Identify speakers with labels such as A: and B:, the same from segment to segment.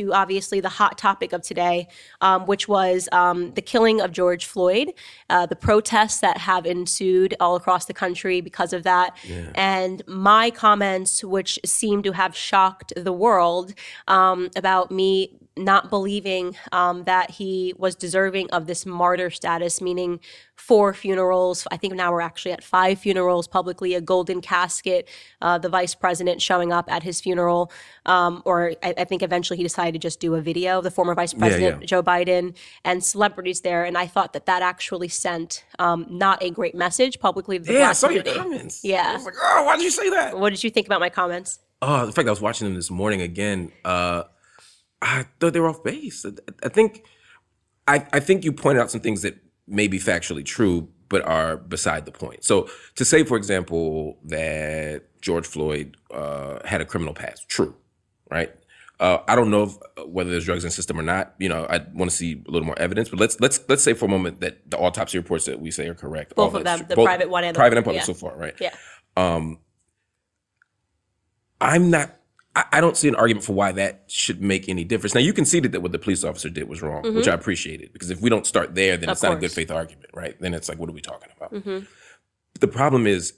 A: to obviously the hot topic of today, which was the killing of George Floyd, the protests that have ensued all across the country because of that, and my comments, which seem to have shocked the world, about me not believing that he was deserving of this martyr status, meaning 4 funerals. I think now we're actually at 5 funerals publicly, a golden casket, the vice president showing up at his funeral, or I think eventually he decided to just do a video, the former vice president, Joe Biden, and celebrities there. And I thought that actually sent not a great message publicly to the Black community.
B: I saw your comments.
A: Yeah.
B: I was like, oh, why did you say that?
A: What did you think about my comments?
B: Oh, in fact, I was watching them this morning again. I thought they were off base. I think you pointed out some things that may be factually true, but are beside the point. So to say, for example, that George Floyd had a criminal past, true, right? I don't know whether there's drugs in the system or not. I want to see a little more evidence. But let's say for a moment that the autopsy reports that we say are correct.
A: Both of them, both private one and
B: private public so far, right?
A: Yeah.
B: I don't see an argument for why that should make any difference. Now, you conceded that what the police officer did was wrong, which I appreciated, because if we don't start there, then it's not a good faith argument, right? Then it's like, what are we talking about? The problem is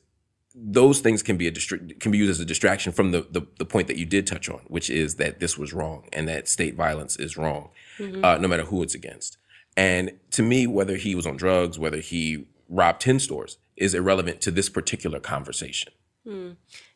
B: those things can be used as a distraction from the point that you did touch on, which is that this was wrong and that state violence is wrong, no matter who it's against. And to me, whether he was on drugs, whether he robbed 10 stores, is irrelevant to this particular conversation.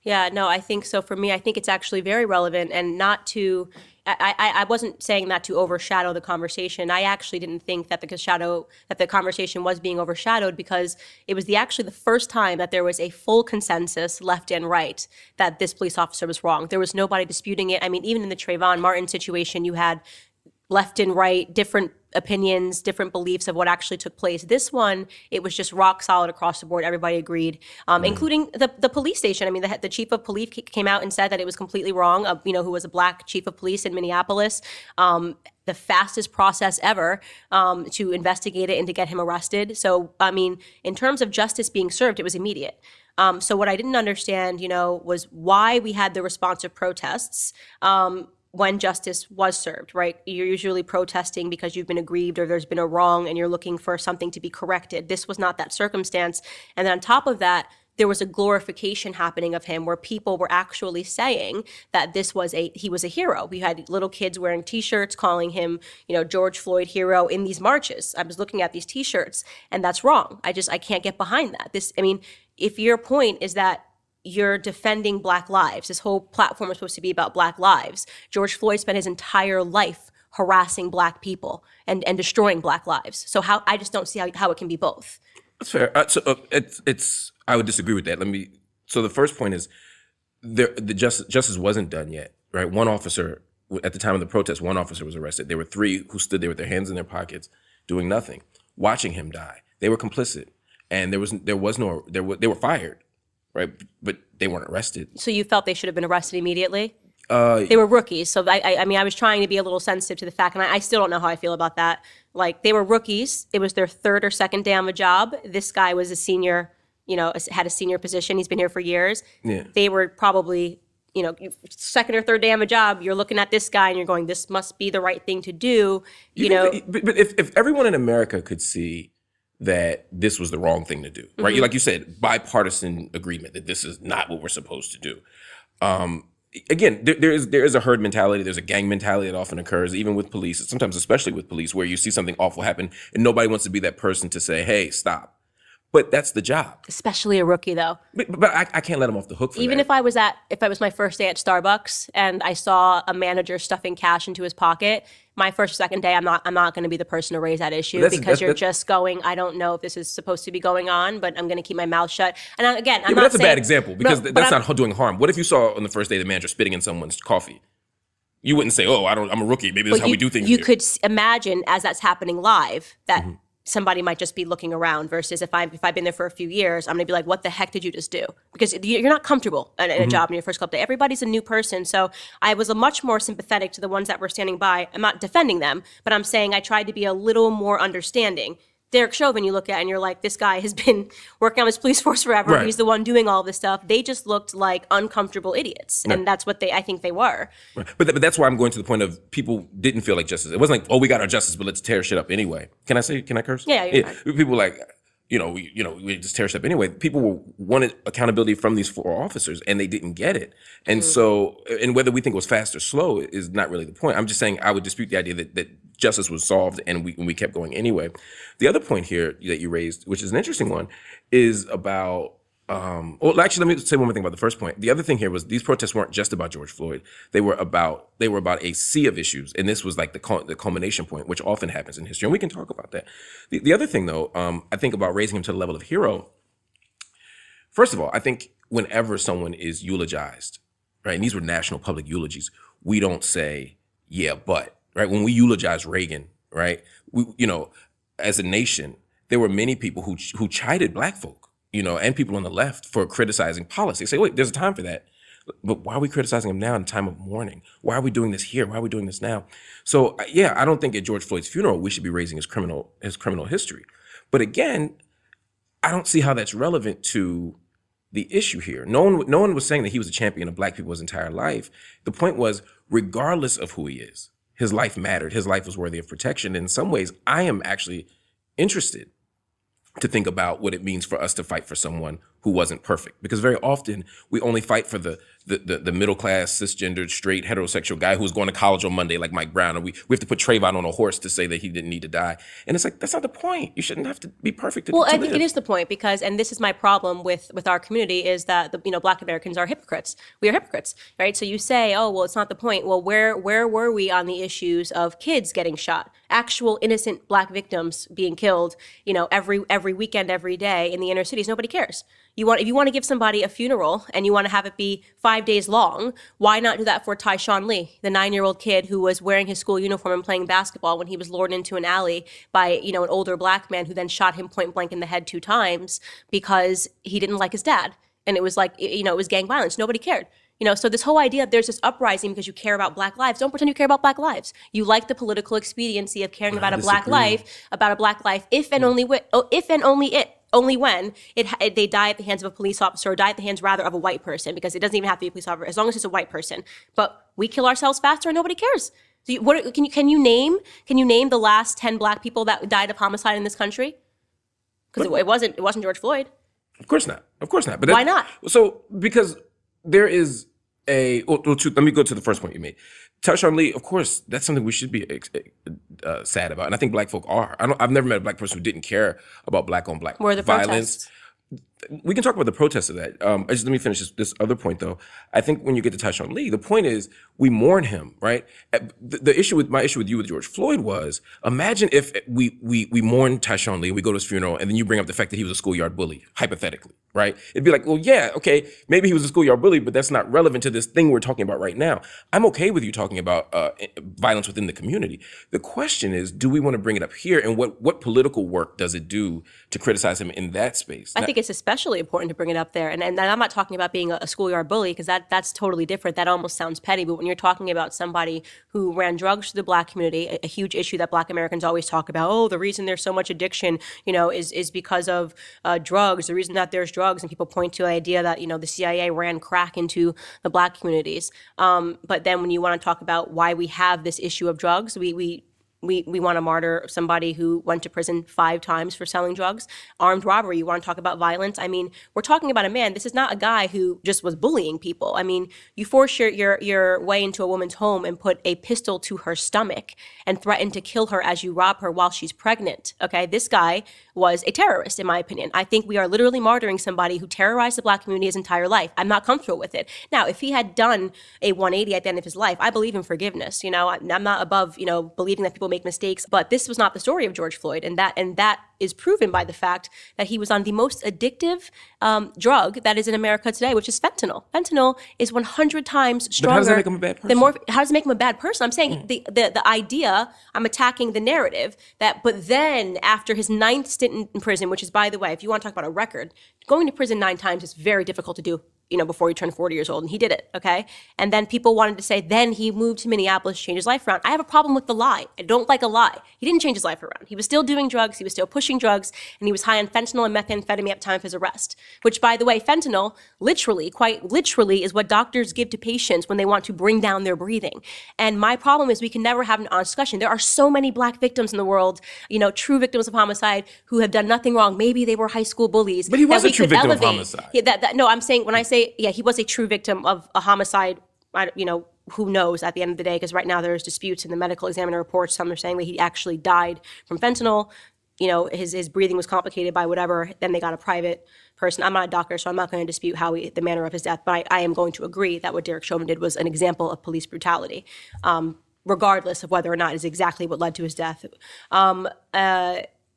A: Yeah, no, I think so. For me, I think it's actually very relevant, and not to, I wasn't saying that to overshadow the conversation. I actually didn't think that the conversation was being overshadowed, because it was actually the first time that there was a full consensus, left and right, that this police officer was wrong. There was nobody disputing it. I mean, even in the Trayvon Martin situation, you had left and right, different opinions, different beliefs of what actually took place. This one, it was just rock solid across the board. Everybody agreed, including the police station. I mean, the chief of police came out and said that it was completely wrong, who was a Black chief of police in Minneapolis. The fastest process ever to investigate it and to get him arrested. So, I mean, in terms of justice being served, it was immediate. So what I didn't understand, was why we had the responsive protests when justice was served, right? You're usually protesting because you've been aggrieved or there's been a wrong and you're looking for something to be corrected. This was not that circumstance. And then on top of that, there was a glorification happening of him, where people were actually saying that he was a hero. We had little kids wearing T-shirts calling him, George Floyd hero in these marches. I was looking at these T-shirts, and that's wrong. I can't get behind that. If your point is that you're defending Black lives, this whole platform is supposed to be about Black lives. George Floyd spent his entire life harassing Black people and destroying Black lives. So I just don't see how it can be both.
B: That's fair. I would disagree with that. So the first point is the justice wasn't done yet, right? One officer, at the time of the protest, one officer was arrested. There were 3 who stood there with their hands in their pockets, doing nothing, watching him die. They were complicit, and they were fired, right? But they weren't arrested.
A: So you felt they should have been arrested immediately? They were rookies. So I was trying to be a little sensitive to the fact, and I still don't know how I feel about that. Like, they were rookies. It was their 3rd or 2nd day on the job. This guy was a senior, had a senior position. He's been here for years.
B: Yeah.
A: They were probably, 2nd or 3rd day on the job. You're looking at this guy and you're going, this must be the right thing to do.
B: But if everyone in America could see that this was the wrong thing to do, right? Like you said, bipartisan agreement that this is not what we're supposed to do. Again, there is a herd mentality. There's a gang mentality that often occurs, even with police, sometimes especially with police, where you see something awful happen and nobody wants to be that person to say, hey, stop. But that's the job.
A: Especially a rookie, though.
B: But I can't let him off the hook for
A: Even
B: that.
A: if I was my first day at Starbucks and I saw a manager stuffing cash into his pocket, my first or second day, I'm not going to be the person to raise that issue, because you're just going, I don't know if this is supposed to be going on, but I'm going to keep my mouth shut. And again, I'm
B: but
A: not
B: that's
A: saying,
B: a bad example, because that's not doing harm. What if you saw on the first day the manager spitting in someone's coffee? You wouldn't say, oh, I'm a rookie. Maybe this is how we do things.
A: You could imagine, as that's happening live, that somebody might just be looking around, versus if I've been there for a few years, I'm going to be like, what the heck did you just do? Because you're not comfortable in a job in your first couple days. Everybody's a new person. So I was much more sympathetic to the ones that were standing by. I'm not defending them, but I'm saying I tried to be a little more understanding. Derek Chauvin you look at and you're like, this guy has been working on this police force forever.
B: Right.
A: He's the one doing all this stuff. They just looked like uncomfortable idiots.
B: Right.
A: And that's what I think they were.
B: Right. But that's why I'm going to the point of people didn't feel like justice. It wasn't like, oh, we got our justice, but let's tear shit up anyway. Can I curse?
A: Yeah, you're fine.
B: People like, we just tear shit up anyway. People wanted accountability from these 4 officers, and they didn't get it. And so, and whether we think it was fast or slow is not really the point. I'm just saying I would dispute the idea that justice was solved and we kept going anyway. The other point here that you raised, which is an interesting one, is about well, actually, let me say one more thing about the first point. The other thing here was these protests weren't just about George Floyd. They were about a sea of issues, and this was like the culmination point, which often happens in history, and we can talk about that. The other thing, though, I think about raising him to the level of hero. First of all, I think whenever someone is eulogized, right, and these were national public eulogies, we don't say, yeah, but, right? When we eulogize Reagan, right, as a nation, there were many people who chided Black folk, and people on the left for criticizing policy. Say, wait, there's a time for that. But why are we criticizing him now in a time of mourning? Why are we doing this here? Why are we doing this now? So, yeah, I don't think at George Floyd's funeral we should be raising his criminal history. But again, I don't see how that's relevant to the issue here. No one was saying that he was a champion of Black people his entire life. The point was, regardless of who he is, his life mattered. His life was worthy of protection. In some ways, I am actually interested to think about what it means for us to fight for someone who wasn't perfect. Because very often we only fight for the middle class, cisgendered, straight, heterosexual guy who's going to college on Monday like Mike Brown, or we have to put Trayvon on a horse to say that he didn't need to die. And it's like, that's not the point. You shouldn't have to be perfect to
A: Well, I
B: live.
A: think it is the point because, and this is my problem with our community, is that Black Americans are hypocrites. We are hypocrites, right? So you say, oh, well, it's not the point. Well, where were we on the issues of kids getting shot, actual innocent Black victims being killed, every weekend, every day in the inner cities? Nobody cares. If you want to give somebody a funeral and you want to have it be 5 days long, why not do that for Tyshawn Lee, the 9-year-old kid who was wearing his school uniform and playing basketball when he was lured into an alley by, an older Black man who then shot him point blank in the head 2 times because he didn't like his dad. And it was like, it was gang violence. Nobody cared. So this whole idea of there's this uprising because you care about Black lives. Don't pretend you care about Black lives. You like the political expediency of caring about a Black life, if and only when they die at the hands of a police officer, or die at the hands rather of a white person, because it doesn't even have to be a police officer as long as it's a white person. But we kill ourselves faster and nobody cares. So can you name the last 10 Black people that died of homicide in this country? Because it wasn't George Floyd.
B: Of course not. But
A: why not?
B: So because there is let me go to the first point you made. Tyshawn Lee, of course, that's something we should be sad about. And I think Black folk are. I've never met a Black person who didn't care about Black on Black
A: Where the
B: violence.
A: protests?
B: We can talk about the protests of that. Let me finish this other point, though. I think when you get to Tyshawn Lee, the point is we mourn him, right? My issue with you with George Floyd was, imagine if we mourn Tyshawn Lee and we go to his funeral, and then you bring up the fact that he was a schoolyard bully, hypothetically, right? It'd be like, well, yeah, okay, maybe he was a schoolyard bully, but that's not relevant to this thing we're talking about right now. I'm okay with you talking about violence within the community. The question is, do we want to bring it up here, and what political work does it do to criticize him in that space?
A: I think it's especially important to bring it up there. And I'm not talking about being a schoolyard bully, because that's totally different. That almost sounds petty. But when you're talking about somebody who ran drugs to the Black community, a huge issue that Black Americans always talk about, oh, the reason there's so much addiction, is because of drugs. The reason that there's drugs, and people point to the idea that, the CIA ran crack into the Black communities. But then when you want to talk about why we have this issue of drugs, we want to martyr somebody who went to prison 5 times for selling drugs. Armed robbery, you want to talk about violence? I mean, we're talking about a man. This is not a guy who just was bullying people. I mean, you force your way into a woman's home and put a pistol to her stomach and threaten to kill her as you rob her while she's pregnant. Okay, this guy was a terrorist, in my opinion. I think we are literally martyring somebody who terrorized the Black community his entire life. I'm not comfortable with it. Now, if he had done a 180 at the end of his life, I believe in forgiveness. I'm not above, believing that people make mistakes, but this was not the story of George Floyd, and that is proven by the fact that he was on the most addictive drug that is in America today, which is fentanyl. Fentanyl is 100 times stronger.
B: But how does that make him a bad person?
A: How does it make him a bad person? I'm saying the idea, I'm attacking the narrative that, but then after his 9th stint in prison, which is, by the way, if you want to talk about a record, going to prison 9 times is very difficult to do. before he turned 40 years old, and he did it, okay? And then people wanted to say, then he moved to Minneapolis to change his life around. I have a problem with the lie. I don't like a lie. He didn't change his life around. He was still doing drugs, he was still pushing drugs, and he was high on fentanyl and methamphetamine at the time of his arrest, which, by the way, fentanyl, quite literally, is what doctors give to patients when they want to bring down their breathing. And my problem is we can never have an honest discussion. There are so many Black victims in the world, true victims of homicide who have done nothing wrong. Maybe they were high school bullies.
B: But he was a true victim of homicide.
A: No, I'm saying, when I say, he was a true victim of a homicide, who knows at the end of the day, because right now there's disputes in the medical examiner reports. Some are saying that he actually died from fentanyl. His breathing was complicated by whatever. Then they got a private person. I'm not a doctor, so I'm not going to dispute the manner of his death, but I am going to agree that what Derek Chauvin did was an example of police brutality, regardless of whether or not is exactly what led to his death.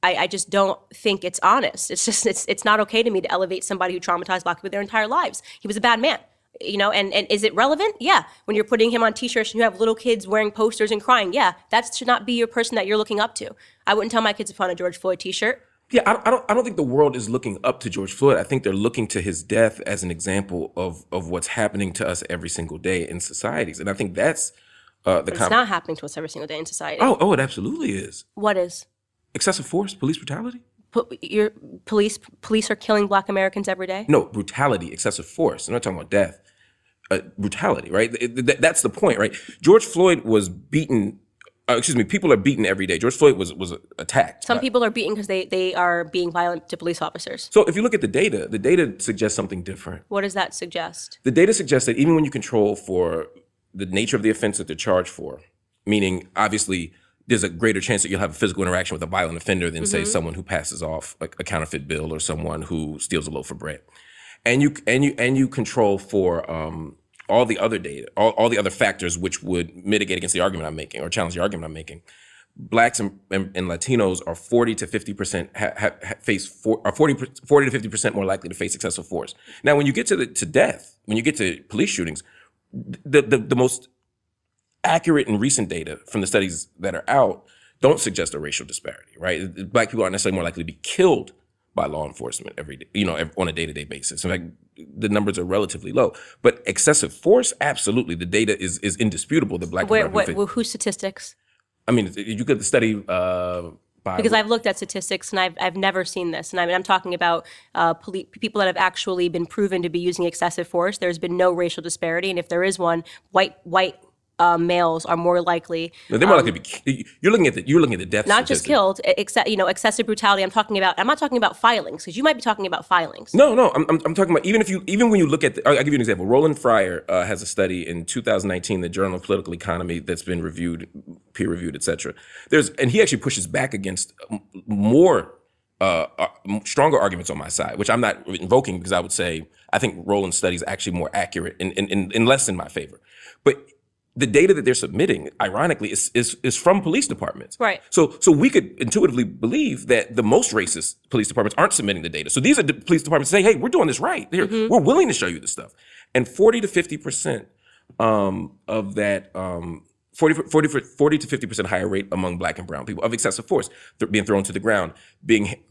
A: I just don't think it's honest. It's not okay to me to elevate somebody who traumatized Black people their entire lives. He was a bad man, and is it relevant? Yeah. When you're putting him on t-shirts and you have little kids wearing posters and crying, yeah, that should not be your person that you're looking up to. I wouldn't tell my kids to put on a George Floyd t-shirt.
B: Yeah, I don't think the world is looking up to George Floyd. I think they're looking to his death as an example of what's happening to us every single day in societies. And I think that's
A: It's not happening to us every single day in society.
B: Oh, it absolutely is.
A: What is?
B: Excessive force, police brutality?
A: Your police are killing Black Americans every day?
B: No, brutality, excessive force. I'm not talking about death. Brutality, right? That's the point, right? George Floyd was beaten. People are beaten every day. George Floyd was attacked.
A: Some people are beaten because they are being violent to police officers.
B: So if you look at the data suggests something different.
A: What does that suggest?
B: The data suggests that even when you control for the nature of the offense that they're charged for, meaning obviously there's a greater chance that you'll have a physical interaction with a violent offender than say someone who passes off like a counterfeit bill or someone who steals a loaf of bread, and you control for all the other data, all the other factors which would mitigate against the argument I'm making or challenge the argument I'm making. Blacks and Latinos are 40 to 50% are 40 to 50% more likely to face excessive force. Now, when you get to death, when you get to police shootings, the most accurate and recent data from the studies that are out don't suggest a racial disparity, right? Black people aren't necessarily more likely to be killed by law enforcement every day, on a day-to-day basis. In fact, the numbers are relatively low. But excessive force, absolutely. The data is indisputable that Black people
A: whose statistics?
B: I mean, you could study
A: because I've looked at statistics and I've never seen this. And I'm talking about people that have actually been proven to be using excessive force. There's been no racial disparity. And if there is one, white males are more likely.
B: No, they're more likely to be. You're looking at the death.
A: Not just killed, excessive brutality. I'm not talking about filings, because you might be talking about filings.
B: No, I'm talking about even when you look at. I'll give you an example. Roland Fryer has a study in 2019, the Journal of Political Economy, that's been reviewed, peer reviewed, etc. And he actually pushes back against more stronger arguments on my side, which I'm not invoking, because I would say I think Roland's study is actually more accurate and less in my favor, but. The data that they're submitting, ironically, is from police departments.
A: Right.
B: So we could intuitively believe that the most racist police departments aren't submitting the data. So these are the police departments saying, hey, we're doing this right. Here, we're willing to show you this stuff. And 40 to 50% of that, 40 to 50% higher rate among Black and brown people of excessive force, being thrown to the ground,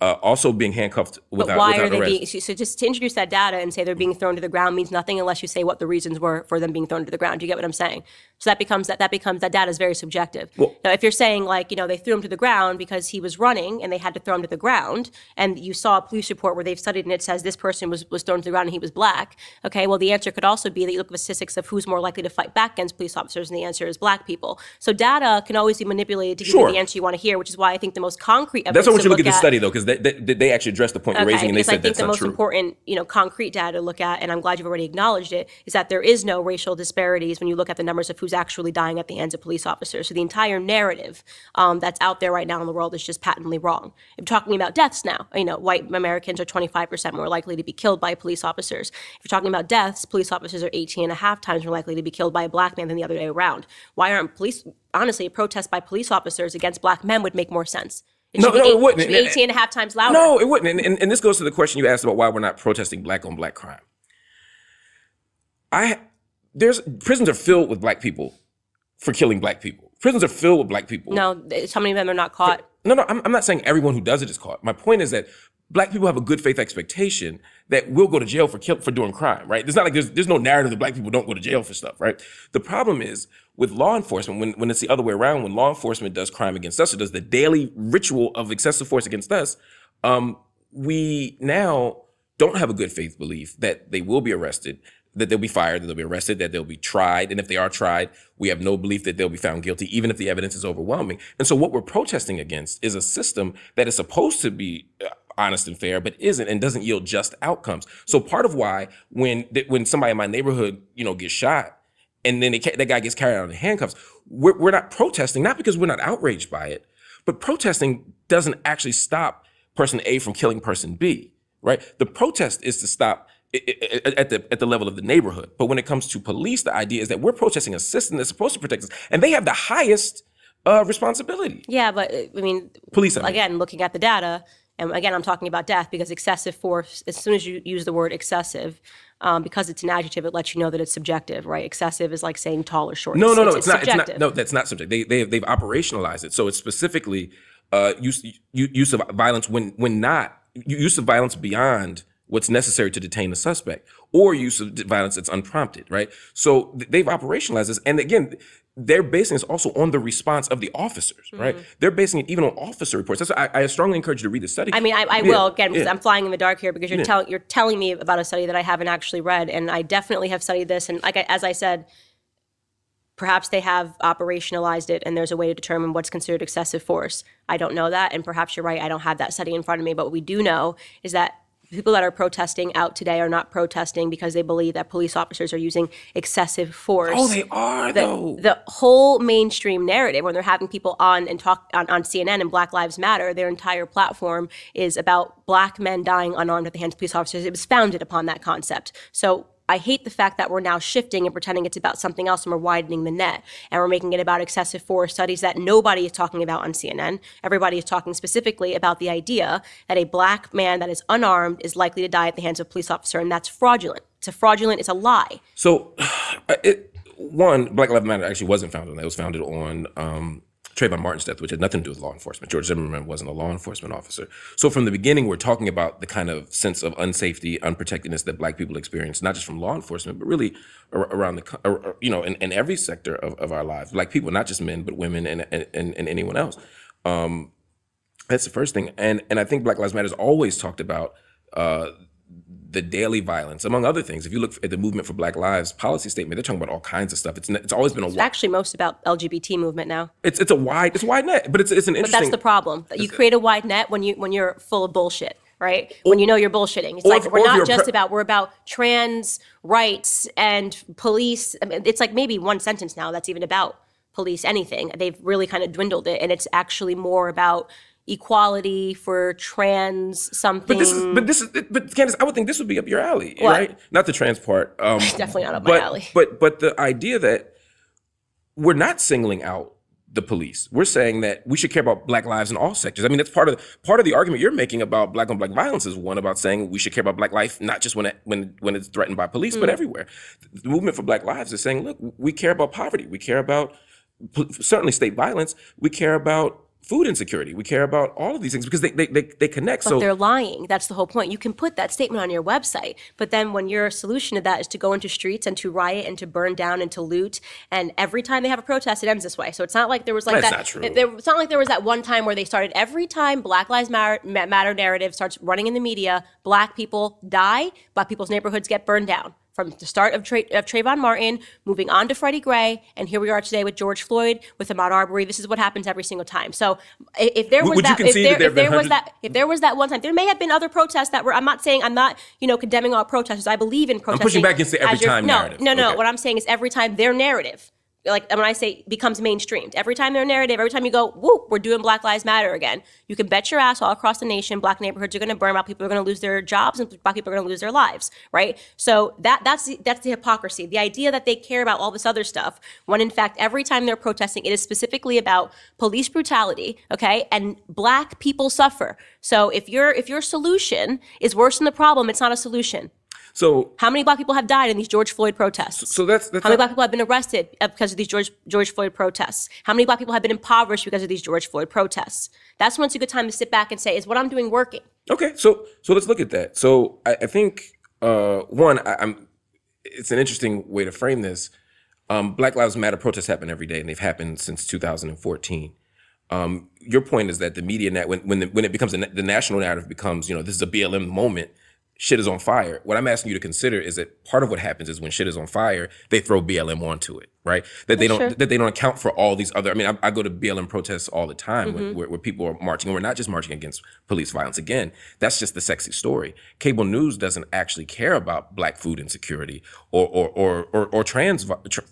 B: also being handcuffed without arrest.
A: But why are they being, so just to introduce that data and say they're being thrown to the ground means nothing unless you say what the reasons were for them being thrown to the ground. Do you get what I'm saying? So that data is very subjective. Well, now, if you're saying they threw him to the ground because he was running and they had to throw him to the ground, and you saw a police report where they've studied and it says this person was thrown to the ground and he was Black, okay, well, the answer could also be that you look at the statistics of who's more likely to fight back against police officers, and the answer is Black people. So data can always be manipulated to give you the answer you want to hear, which is why I think the most concrete evidence.
B: That's why I want you to look at the study, though, because they actually addressed the point you're raising, and they said that's not true. I think the most
A: important, concrete data to look at, and I'm glad you've already acknowledged it, is that there is no racial disparities when you look at the numbers of who's actually dying at the hands of police officers. So the entire narrative that's out there right now in the world is just patently wrong. If you're talking about deaths now, white Americans are 25% more likely to be killed by police officers. If you're talking about deaths, police officers are 18 and a half times more likely to be killed by a Black man than the other way around. Why aren't police, honestly, a protest by police officers against Black men would make more sense. It wouldn't. It should be 18 and a half times louder.
B: No, it wouldn't. And this goes to the question you asked about why we're not protesting Black on Black crime. Prisons are filled with Black people for killing Black people. Prisons are filled with Black people.
A: No, how many of them are not caught?
B: No, I'm not saying everyone who does it is caught. My point is that Black people have a good faith expectation that we'll go to jail for doing crime, right? It's not like there's no narrative that Black people don't go to jail for stuff, right? The problem is with law enforcement, when it's the other way around, when law enforcement does crime against us or does the daily ritual of excessive force against us, we now don't have a good faith belief that they will be arrested, that they'll be fired, that they'll be arrested, that they'll be tried. And if they are tried, we have no belief that they'll be found guilty, even if the evidence is overwhelming. And so what we're protesting against is a system that is supposed to be honest and fair, but isn't and doesn't yield just outcomes. So part of why when somebody in my neighborhood, gets shot and then that guy gets carried out in handcuffs, we're not protesting, not because we're not outraged by it, but protesting doesn't actually stop person A from killing person B, right? The protest is to stop at the level of the neighborhood. But when it comes to police, the idea is that we're protesting a system that's supposed to protect us, and they have the highest responsibility.
A: Yeah, but I mean,
B: police.
A: Again, looking at the data, and again, I'm talking about death because excessive force. As soon as you use the word excessive, because it's an adjective, it lets you know that it's subjective, right? Excessive is like saying tall or short.
B: No, it's not. Subjective. It's not. No, that's not subjective. They've operationalized it, so it's specifically use of violence when not use of violence beyond what's necessary to detain the suspect, or use of violence that's unprompted, right? So they've operationalized this. And again, they're basing this also on the response of the officers, right? They're basing it even on officer reports. That's why I strongly encourage you to read the study.
A: I mean, I will, again, because I'm flying in the dark here because you're telling me about a study that I haven't actually read. And I definitely have studied this. And as I said, perhaps they have operationalized it and there's a way to determine what's considered excessive force. I don't know that. And perhaps you're right. I don't have that study in front of me. But what we do know is that people that are protesting out today are not protesting because they believe that police officers are using excessive force.
B: Oh, they are, though.
A: The whole mainstream narrative, when they're having people on and talk on CNN and Black Lives Matter, their entire platform is about Black men dying unarmed at the hands of police officers. It was founded upon that concept. So I hate the fact that we're now shifting and pretending it's about something else and we're widening the net and we're making it about excessive force studies that nobody is talking about on CNN. Everybody is talking specifically about the idea that a Black man that is unarmed is likely to die at the hands of a police officer, and that's fraudulent. It's a lie.
B: So, Black Lives Matter actually wasn't founded on that. It was founded on Trayvon Martin's death, which had nothing to do with law enforcement. George Zimmerman wasn't a law enforcement officer. So from the beginning, we're talking about the kind of sense of unsafety, unprotectedness that Black people experience, not just from law enforcement, but really around in every sector of our lives. Black people, not just men, but women and anyone else. That's the first thing. And I think Black Lives Matter has always talked about the daily violence, among other things. If you look at the Movement for Black Lives policy statement, they're talking about all kinds of stuff. It's always been
A: It's actually most about LGBT movement now.
B: It's a wide net, but it's an interesting.
A: But that's the problem. You create a wide net when you're full of bullshit, right? When you know you're bullshitting. It's like we're about trans rights and police. I mean, it's like maybe one sentence now that's even about police anything. They've really kind of dwindled it, and it's actually more about equality for trans something.
B: But Candace, I would think this would be up your alley,
A: what?
B: Right? Not the trans part.
A: Definitely not up my alley.
B: But the idea that we're not singling out the police. We're saying that we should care about Black lives in all sectors. I mean, that's part of the argument you're making about Black on Black violence is one about saying we should care about Black life, not just when it's threatened by police, but everywhere. The Movement for Black Lives is saying, look, we care about poverty. We care about certainly state violence. We care about food insecurity. We care about all of these things because they connect.
A: But they're lying. That's the whole point. You can put that statement on your website, but then when your solution to that is to go into streets and to riot and to burn down and to loot, and every time they have a protest, it ends this way. So it's not like there was like
B: That's
A: that.
B: Not true.
A: It's not like there was that one time where they started every time Black Lives Matter narrative starts running in the media, Black people die, Black people's neighborhoods get burned down. From the start of Trayvon Martin, moving on to Freddie Gray, and here we are today with George Floyd, with Ahmaud Arbery. This is what happens every single time. So if there was if there was that one time, there may have been other protests that were. I'm not condemning all protesters. I believe in protesting.
B: I'm pushing back against the every time narrative.
A: No. Okay. What I'm saying is every time their narrative, like when I say becomes mainstreamed, every time their narrative, every time you go, whoop, we're doing Black Lives Matter again, you can bet your ass all across the nation, Black neighborhoods are going to burn, Black people are going to lose their jobs, and Black people are going to lose their lives, right? So that's the hypocrisy. The idea that they care about all this other stuff, when in fact, every time they're protesting, it is specifically about police brutality, okay? And Black people suffer. So if your solution is worse than the problem, it's not a solution.
B: So
A: how many black people have died in these George Floyd protests?
B: so that's
A: how many black people have been arrested because of these George Floyd protests? How many black people have been impoverished because of these George Floyd protests? That's when it's a good time to sit back and say, is what I'm doing working?
B: Okay, so let's look at that. So I think one, it's an interesting way to frame this. Black Lives Matter protests happen every day, and they've happened since 2014. Your point is that the media when it becomes the national narrative becomes, this is a BLM moment, shit is on fire. What I'm asking you to consider is that part of what happens is when shit is on fire, they throw BLM onto it, right? That they don't account for all these other. I mean, I go to BLM protests all the time where people are marching, and we're not just marching against police violence. Again, that's just the sexy story. Cable news doesn't actually care about black food insecurity or trans.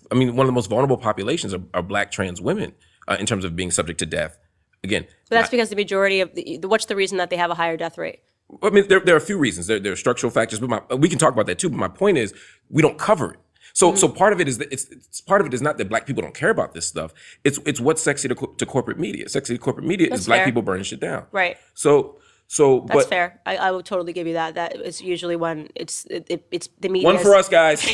B: I mean, one of the most vulnerable populations are black trans women in terms of being subject to death. Again,
A: but that's because the majority of what's the reason that they have a higher death rate?
B: I mean, there are a few reasons. There are structural factors, but we can talk about that too. But my point is, we don't cover it. So part of it is that part of it is not that black people don't care about this stuff. It's what's sexy to corporate media. Sexy to corporate media is black people burning shit down.
A: Right.
B: So
A: that's fair. I would totally give you that. That is usually when it's the media.
B: One for us, guys.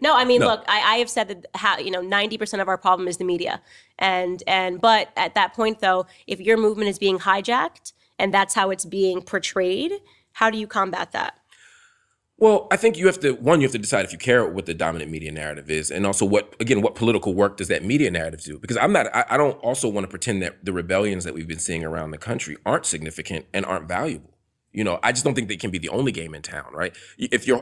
A: No, I mean, look, I have said that 90% of our problem is the media, but at that point though, if your movement is being hijacked and that's how it's being portrayed, how do you combat that?
B: Well, I think you have to decide if you care what the dominant media narrative is, and also what political work does that media narrative do? Because I don't also want to pretend that the rebellions that we've been seeing around the country aren't significant and aren't valuable. I just don't think they can be the only game in town, right? If you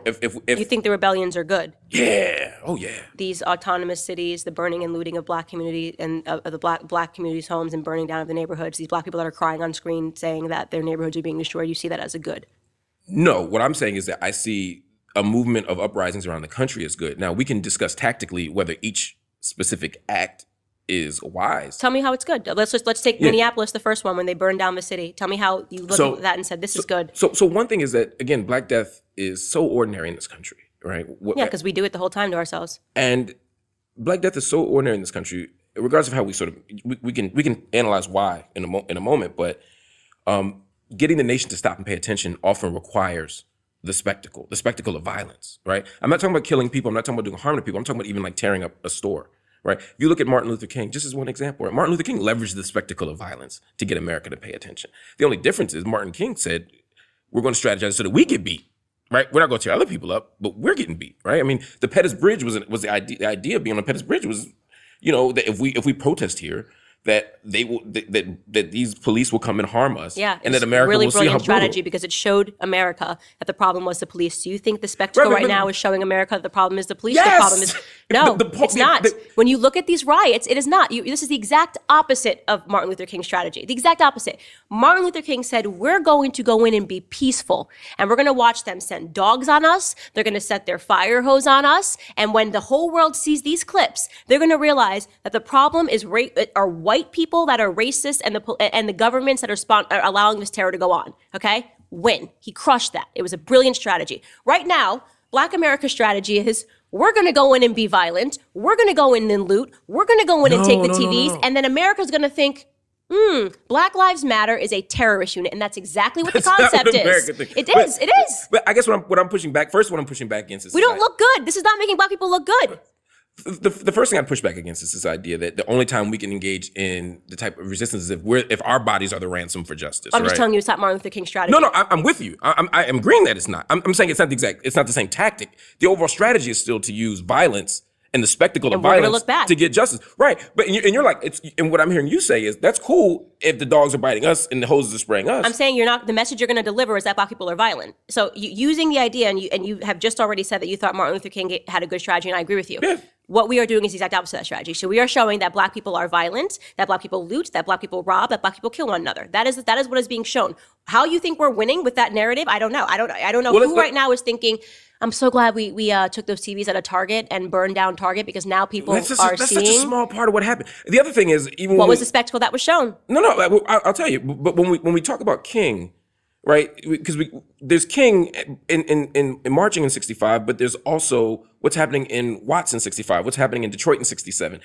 A: think the rebellions are good,
B: yeah, oh yeah,
A: these autonomous cities, the burning and looting of black community and of the black communities' homes and burning down of the neighborhoods, these black people that are crying on screen saying that their neighborhoods are being destroyed, you see that as a good?
B: No, what I'm saying is that I see a movement of uprisings around the country as good. Now, we can discuss tactically whether each specific act is wise.
A: Tell me how it's good. Let's take Minneapolis, the first one, when they burned down the city. Tell me how you looked at that and said, this is good.
B: So one thing is that, again, Black death is so ordinary in this country, right?
A: Yeah, because we do it the whole time to ourselves.
B: And Black death is so ordinary in this country, regardless of how we can analyze why in a moment, but getting the nation to stop and pay attention often requires the spectacle of violence, right? I'm not talking about killing people. I'm not talking about doing harm to people. I'm talking about even like tearing up a store, right? If you look at Martin Luther King, just as one example, right? Martin Luther King leveraged the spectacle of violence to get America to pay attention. The only difference is Martin King said, we're going to strategize so that we get beat, right? We're not going to tear other people up, but we're getting beat, right? I mean, the Pettus Bridge was the idea of being on the Pettus Bridge was, that if we protest here, that that these police will come and harm us.
A: Yeah,
B: and that America
A: really
B: will see how
A: brilliant strategy
B: brutal.
A: because it showed America that the problem was the police. Do you think the spectacle right now is showing America that the problem is the police?
B: Yes!
A: The problem is no, it's not. When you look at these riots, it is not. This is the exact opposite of Martin Luther King's strategy. The exact opposite. Martin Luther King said, "We're going to go in and be peaceful, and we're going to watch them send dogs on us. They're going to set their fire hose on us, and when the whole world sees these clips, they're going to realize that the problem is are white people that are racist and the governments that are allowing this terror to go on." Okay, win. He crushed that. It was a brilliant strategy. Right now, Black America's strategy is we're going to go in and be violent. We're going to go in and loot. We're going to go in and take the TVs, and then America's going to think, Black Lives Matter is a terrorist unit, and that's exactly what the concept is. It is.
B: But I guess what I'm pushing back against is
A: we don't look good. This is not making Black people look good.
B: The first thing I push back against is this idea that the only time we can engage in the type of resistance is if our bodies are the ransom for justice.
A: I'm just telling you it's not Martin Luther King's strategy.
B: No, I'm with you. I'm agreeing that it's not. I'm saying it's not the same tactic. The overall strategy is still to use violence and the spectacle of violence to get justice. Right. But you're like, and what I'm hearing you say is that's cool if the dogs are biting us and the hoses are spraying us.
A: I'm saying the message you're going to deliver is that Black people are violent. So using the idea, and you have just already said that you thought Martin Luther King had a good strategy, and I agree with you.
B: Yeah.
A: What we are doing is the exact opposite of that strategy. So we are showing that Black people are violent, that Black people loot, that Black people rob, that Black people kill one another. That is what is being shown. How you think we're winning with that narrative, I don't know. I don't know who right now is thinking, I'm so glad we took those TVs out of Target and burned down Target because now people
B: that's
A: seeing.
B: That's such a small part of what happened. The other thing is
A: what was the spectacle that was shown?
B: No, I'll tell you. But when we talk about King, right? Because there's King in marching in '65, but there's also what's happening in Watts in '65, what's happening in Detroit in '67.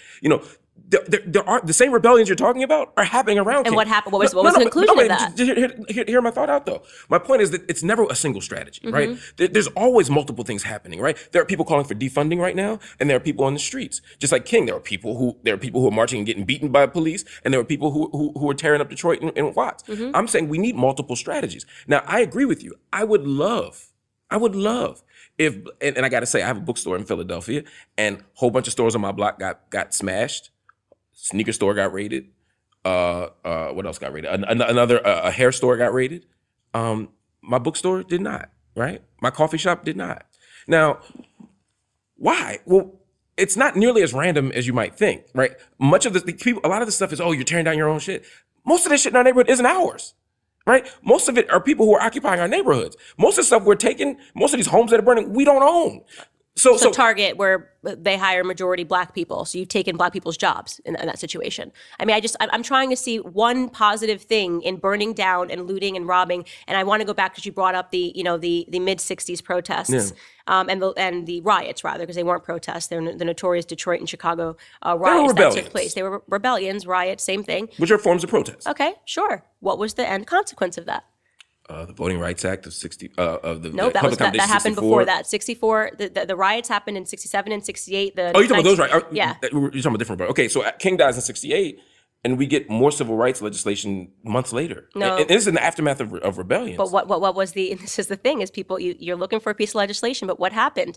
B: there are the same rebellions you're talking about are happening around.
A: And
B: King.
A: what happened? What was the conclusion of that?
B: Hear my thought out though. My point is that it's never a single strategy, right? There's always multiple things happening, right? There are people calling for defunding right now, and there are people on the streets. Just like King, there are people who are marching and getting beaten by police, and there are people who are tearing up Detroit and Watts. I'm saying we need multiple strategies. Now, I agree with you. I would love if, and I got to say, I have a bookstore in Philadelphia, and a whole bunch of stores on my block got smashed. Sneaker store got raided. What else got raided? Another a hair store got raided. My bookstore did not. Right? My coffee shop did not. Now, why? Well, it's not nearly as random as you might think. Right? Much of the people, a lot of the stuff is, oh, you're tearing down your own shit. Most of this shit in our neighborhood isn't ours. Right? Most of it are people who are occupying our neighborhoods. Most of the stuff we're taking, most of these homes that are burning, we don't own. So
A: Target, where they hire majority black people, so you've taken black people's jobs in that situation. I mean, I'm trying to see one positive thing in burning down and looting and robbing. And I want to go back because you brought up the mid '60s protests and the riots, rather, because they weren't protests. They're the notorious Detroit and Chicago riots that took place. They were rebellions, riots, same thing.
B: Which are forms of protest.
A: Okay, sure. What was the end consequence of that?
B: The Voting Rights Act of
A: that happened before that. 64. The riots happened in 67 and 68.
B: You're talking about those riots?
A: Yeah,
B: you're talking about different. Okay, so King dies in 68, and we get more civil rights legislation months later.
A: No,
B: and this is in the aftermath of rebellions.
A: But what was the? And this is the thing: is people you're looking for a piece of legislation, but what happened?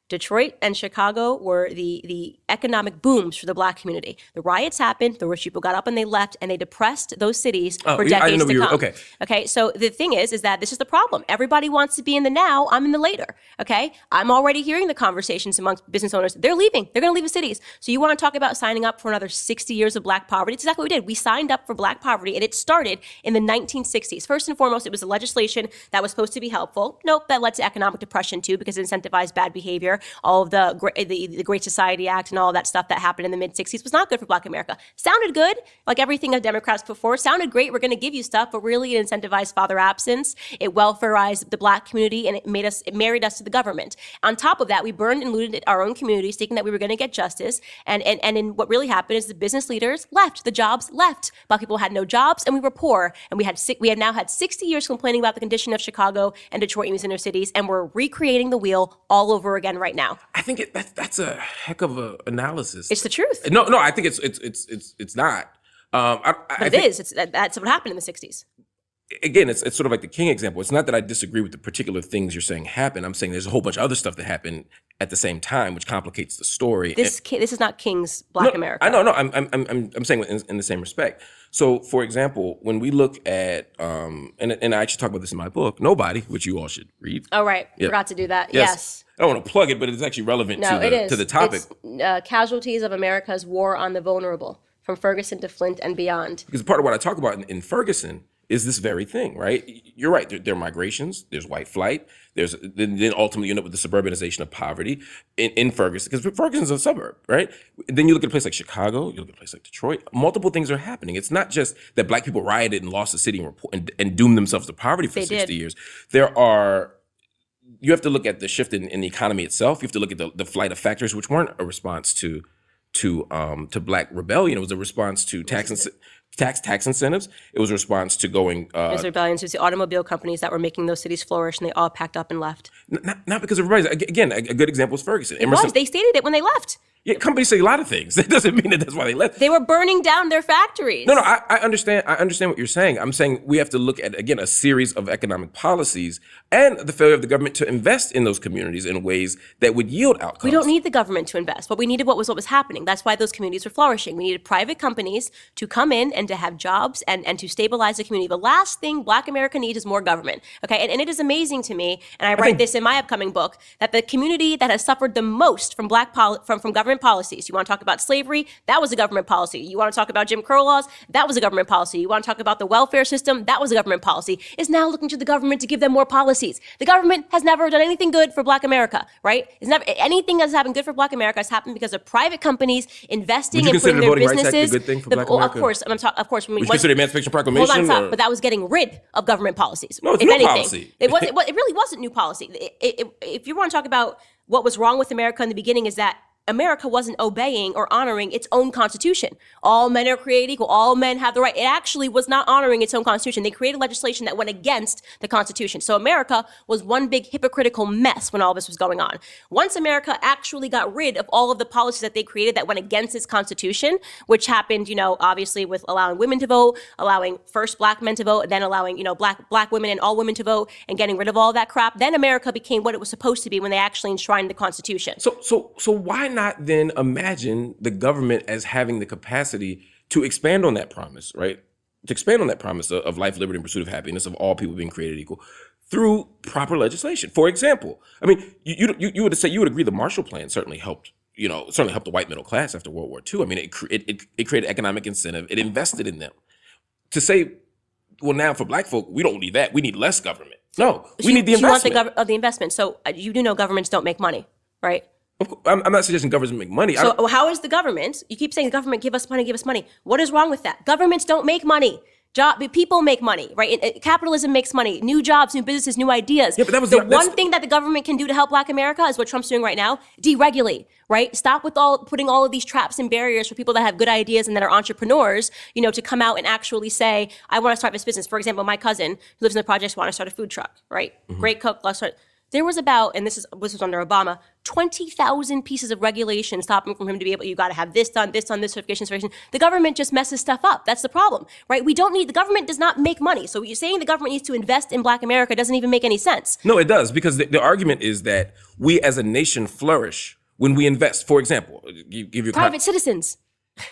A: Detroit and Chicago were the economic booms for the black community. The riots happened, the rich people got up and they left, and they depressed those cities for decades to come. Okay, so the thing is that this is the problem. Everybody wants to be in the now, I'm in the later, okay? I'm already hearing the conversations amongst business owners. They're leaving. They're going to leave the cities. So you want to talk about signing up for another 60 years of black poverty? It's exactly what we did. We signed up for black poverty, and it started in the 1960s. First and foremost, it was a legislation that was supposed to be helpful. Nope, that led to economic depression, too, because it incentivized bad behavior. All of the Great Society Act and all of that stuff that happened in the mid-'60s was not good for black America. Sounded good, like everything the Democrats put forward. Sounded great, we're going to give you stuff, but really it incentivized father absence. It welfareized the black community, and it married us to the government. On top of that, we burned and looted our own communities, thinking that we were going to get justice. And what really happened is the business leaders left, the jobs left. Black people had no jobs, and we were poor. And we have now had 60 years complaining about the condition of Chicago and Detroit and these inner cities, and we're recreating the wheel all over again right now.
B: I think that's a heck of a analysis.
A: It's the truth.
B: No, I think it's not.
A: It is. That's what happened in the 60s.
B: Again, it's sort of like the King example. It's not that I disagree with the particular things you're saying happen. I'm saying there's a whole bunch of other stuff that happened at the same time, which complicates the story.
A: This is not King's Black America.
B: I know. No, I'm saying in the same respect. So, for example, when we look at and I actually talk about this in my book, Nobody, which you all should read.
A: Oh, right. Forgot to do that. Yes.
B: I don't want to plug it, but it's actually relevant to the topic.
A: It's, Casualties of America's War on the Vulnerable, from Ferguson to Flint and beyond.
B: Because part of what I talk about in Ferguson is this very thing, right? You're right. There are migrations. There's white flight. Then ultimately you end up with the suburbanization of poverty in Ferguson, because Ferguson's a suburb, right? Then you look at a place like Chicago. You look at a place like Detroit. Multiple things are happening. It's not just that black people rioted and lost the city and doomed themselves to poverty for 60 years. You have to look at the shift in the economy itself. You have to look at the flight of factors, which weren't a response to black rebellion. It was a response to tax incentives. It was a response to going. It
A: was rebellions. It was the automobile companies that were making those cities flourish, and they all packed up and left.
B: Not because of everybody. Again, a good example is Ferguson.
A: They stated it when they left.
B: Yeah, companies say a lot of things. That doesn't mean that that's why they left.
A: They were burning down their factories.
B: No, I understand. I understand what you're saying. I'm saying we have to look at, again, a series of economic policies and the failure of the government to invest in those communities in ways that would yield outcomes.
A: We don't need the government to invest. What we needed what was happening. That's why those communities were flourishing. We needed private companies to come in and to have jobs and to stabilize the community. The last thing Black America needs is more government. Okay, and it is amazing to me, and I write this in my upcoming book, that the community that has suffered the most from from government policies. You want to talk about slavery? That was a government policy. You want to talk about Jim Crow laws? That was a government policy. You want to talk about the welfare system? That was a government policy. Is now looking to the government to give them more policies. The government has never done anything good for Black America, right? It's never anything that's happened good for Black America has happened because of private companies investing and putting their businesses. Would you consider the Voting Rights Act a good thing for Black America? Of course. Of course.
B: Would you consider the Emancipation Proclamation?
A: Hold on, stop. But that was getting rid of government policies.
B: No, it's new policy.
A: It really wasn't new policy. If you want to talk about what was wrong with America in the beginning, is that America wasn't obeying or honoring its own constitution. All men are created equal. All men have the right. It actually was not honoring its own constitution. They created legislation that went against the constitution. So America was one big hypocritical mess when all this was going on. Once America actually got rid of all of the policies that they created that went against its constitution, which happened, obviously with allowing women to vote, allowing first black men to vote, and then allowing, black women and all women to vote, and getting rid of all that crap, then America became what it was supposed to be when they actually enshrined the Constitution.
B: So why not then imagine the government as having the capacity to expand on that promise, right? To expand on that promise of life, liberty, and pursuit of happiness of all people being created equal through proper legislation. For example, I mean, you would agree the Marshall Plan certainly helped. Certainly helped the white middle class after World War II. I mean, it created economic incentive. It invested in them. To say, well, now for black folk, we don't need that. We need less government. No, we need the investment.
A: You want the investment. So you do know governments don't make money, right?
B: I'm not suggesting governments make money.
A: So how is the government? You keep saying the government, give us money, give us money. What is wrong with that? Governments don't make money. People make money, right? Capitalism makes money. New jobs, new businesses, new ideas.
B: Yeah, but that was
A: the one thing that the government can do to help Black America is what Trump's doing right now: deregulate, right? Stop with putting all of these traps and barriers for people that have good ideas and that are entrepreneurs, to come out and actually say, I want to start this business. For example, my cousin who lives in the projects want to start a food truck, right? Mm-hmm. Great cook, let's start. There was about, and this was under Obama, 20,000 pieces of regulation stopping from him to be able, you got to have this done, this certification. The government just messes stuff up. That's the problem, right? The government does not make money. So you're saying the government needs to invest in Black America doesn't even make any sense.
B: No, it does, because the argument is that we as a nation flourish when we invest. For example, give you
A: private citizens.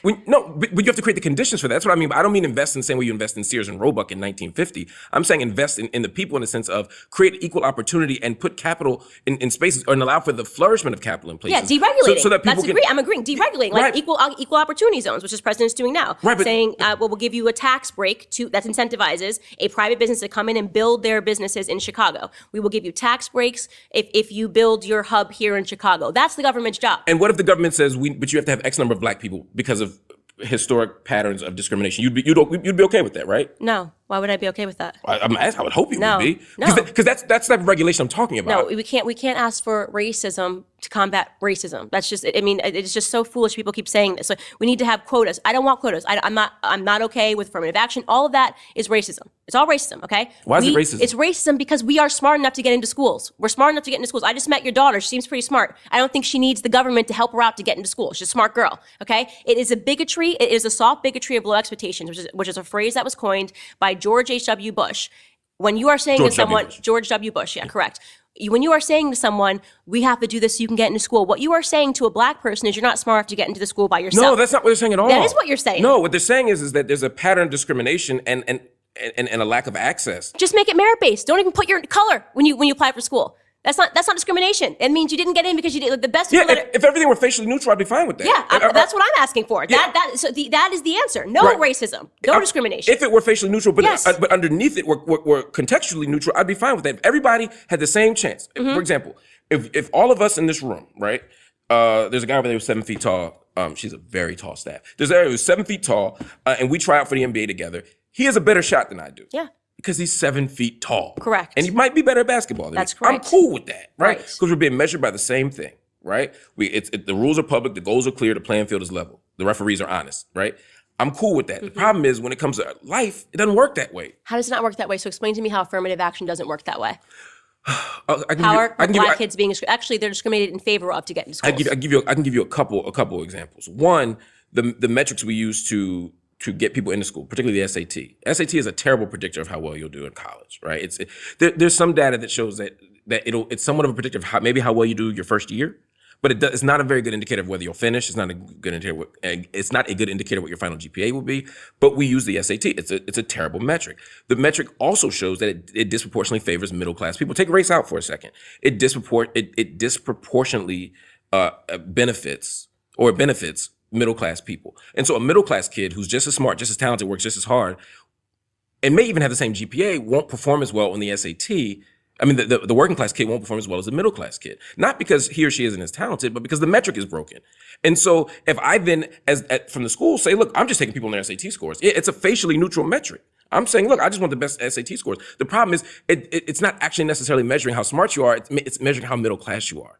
B: But you have to create the conditions for that. That's what I mean. I don't mean invest in the same way you invest in Sears and Roebuck in 1950. I'm saying invest in the people in the sense of create equal opportunity and put capital in spaces and allow for the flourishment of capital in places.
A: Yeah, deregulating.
B: So that people
A: I'm agreeing. Deregulating, like equal opportunity zones, which the president's doing now.
B: Right,
A: saying, we'll give you a tax break that incentivizes a private business to come in and build their businesses in Chicago. We will give you tax breaks if you build your hub here in Chicago. That's the government's job.
B: And what if the government says, but you have to have X number of Black people because of historic patterns of discrimination? You'd be okay with that, right?
A: No. Why would I be okay with that?
B: I would hope you would be. Because that's the type of regulation I'm talking about.
A: No, we can't ask for racism to combat racism. That's just, it's just so foolish. People keep saying this. So we need to have quotas. I don't want quotas. I'm not okay with affirmative action. All of that is racism. It's all racism, okay?
B: Why is it racism?
A: It's racism because we are smart enough to get into schools. We're smart enough to get into schools. I just met your daughter. She seems pretty smart. I don't think she needs the government to help her out to get into school. She's a smart girl, okay? It is a bigotry. It is a soft bigotry of low expectations, which is a phrase that was coined by George H.W. Bush. When you are saying to someone, George W. Bush, yeah, correct. When you are saying to someone, we have to do this so you can get into school, what you are saying to a Black person is you're not smart enough to get into the school by yourself.
B: No, that's not what they're saying at all.
A: That is what you're saying.
B: No, what they're saying is that there's a pattern of discrimination and a lack of access.
A: Just make it merit-based. Don't even put your color when you apply for school. That's not discrimination. It means you didn't get in because you did the best.
B: Yeah, if everything were facially neutral, I'd be fine with that.
A: Yeah, that's what I'm asking for. Yeah. That is the answer. No racism, no discrimination.
B: If it were facially neutral, but
A: yes.
B: But underneath it were contextually neutral, I'd be fine with that. If everybody had the same chance. Mm-hmm. For example, if all of us in this room, right? There's a guy over there who's 7 feet tall. She's a very tall staff. There's a guy who's 7 feet tall, and we try out for the NBA together. He has a better shot than I do.
A: Yeah.
B: Because he's 7 feet tall.
A: Correct.
B: And he might be better at basketball than me.
A: That's correct.
B: I'm cool with that, right? Because we're being measured by the same thing, right? The rules are public, the goals are clear, the playing field is level. The referees are honest, right? I'm cool with that. Mm-hmm. The problem is when it comes to life, it doesn't work that way.
A: How does it not work that way? So explain to me how affirmative action doesn't work that way. Black kids being actually they're discriminated in favor of to get into schools.
B: I can give you a couple examples. One, the metrics we use to get people into school, particularly the SAT. SAT is a terrible predictor of how well you'll do in college, right? There's some data that shows that it's somewhat of a predictor of how well you do your first year, but it's not a very good indicator of whether you'll finish. It's not a good indicator. It's not a good indicator what your final GPA will be. But we use the SAT. It's a terrible metric. The metric also shows that it disproportionately favors middle class people. Take race out for a second. It disproportionately benefits middle class people. And so a middle class kid who's just as smart, just as talented, works just as hard, and may even have the same GPA, won't perform as well on the SAT. I mean, the working class kid won't perform as well as the middle class kid. Not because he or she isn't as talented, but because the metric is broken. And so if I then, from the school, say, look, I'm just taking people on their SAT scores. It's a facially neutral metric. I'm saying, look, I just want the best SAT scores. The problem is it's not actually necessarily measuring how smart you are. It's measuring how middle class you are.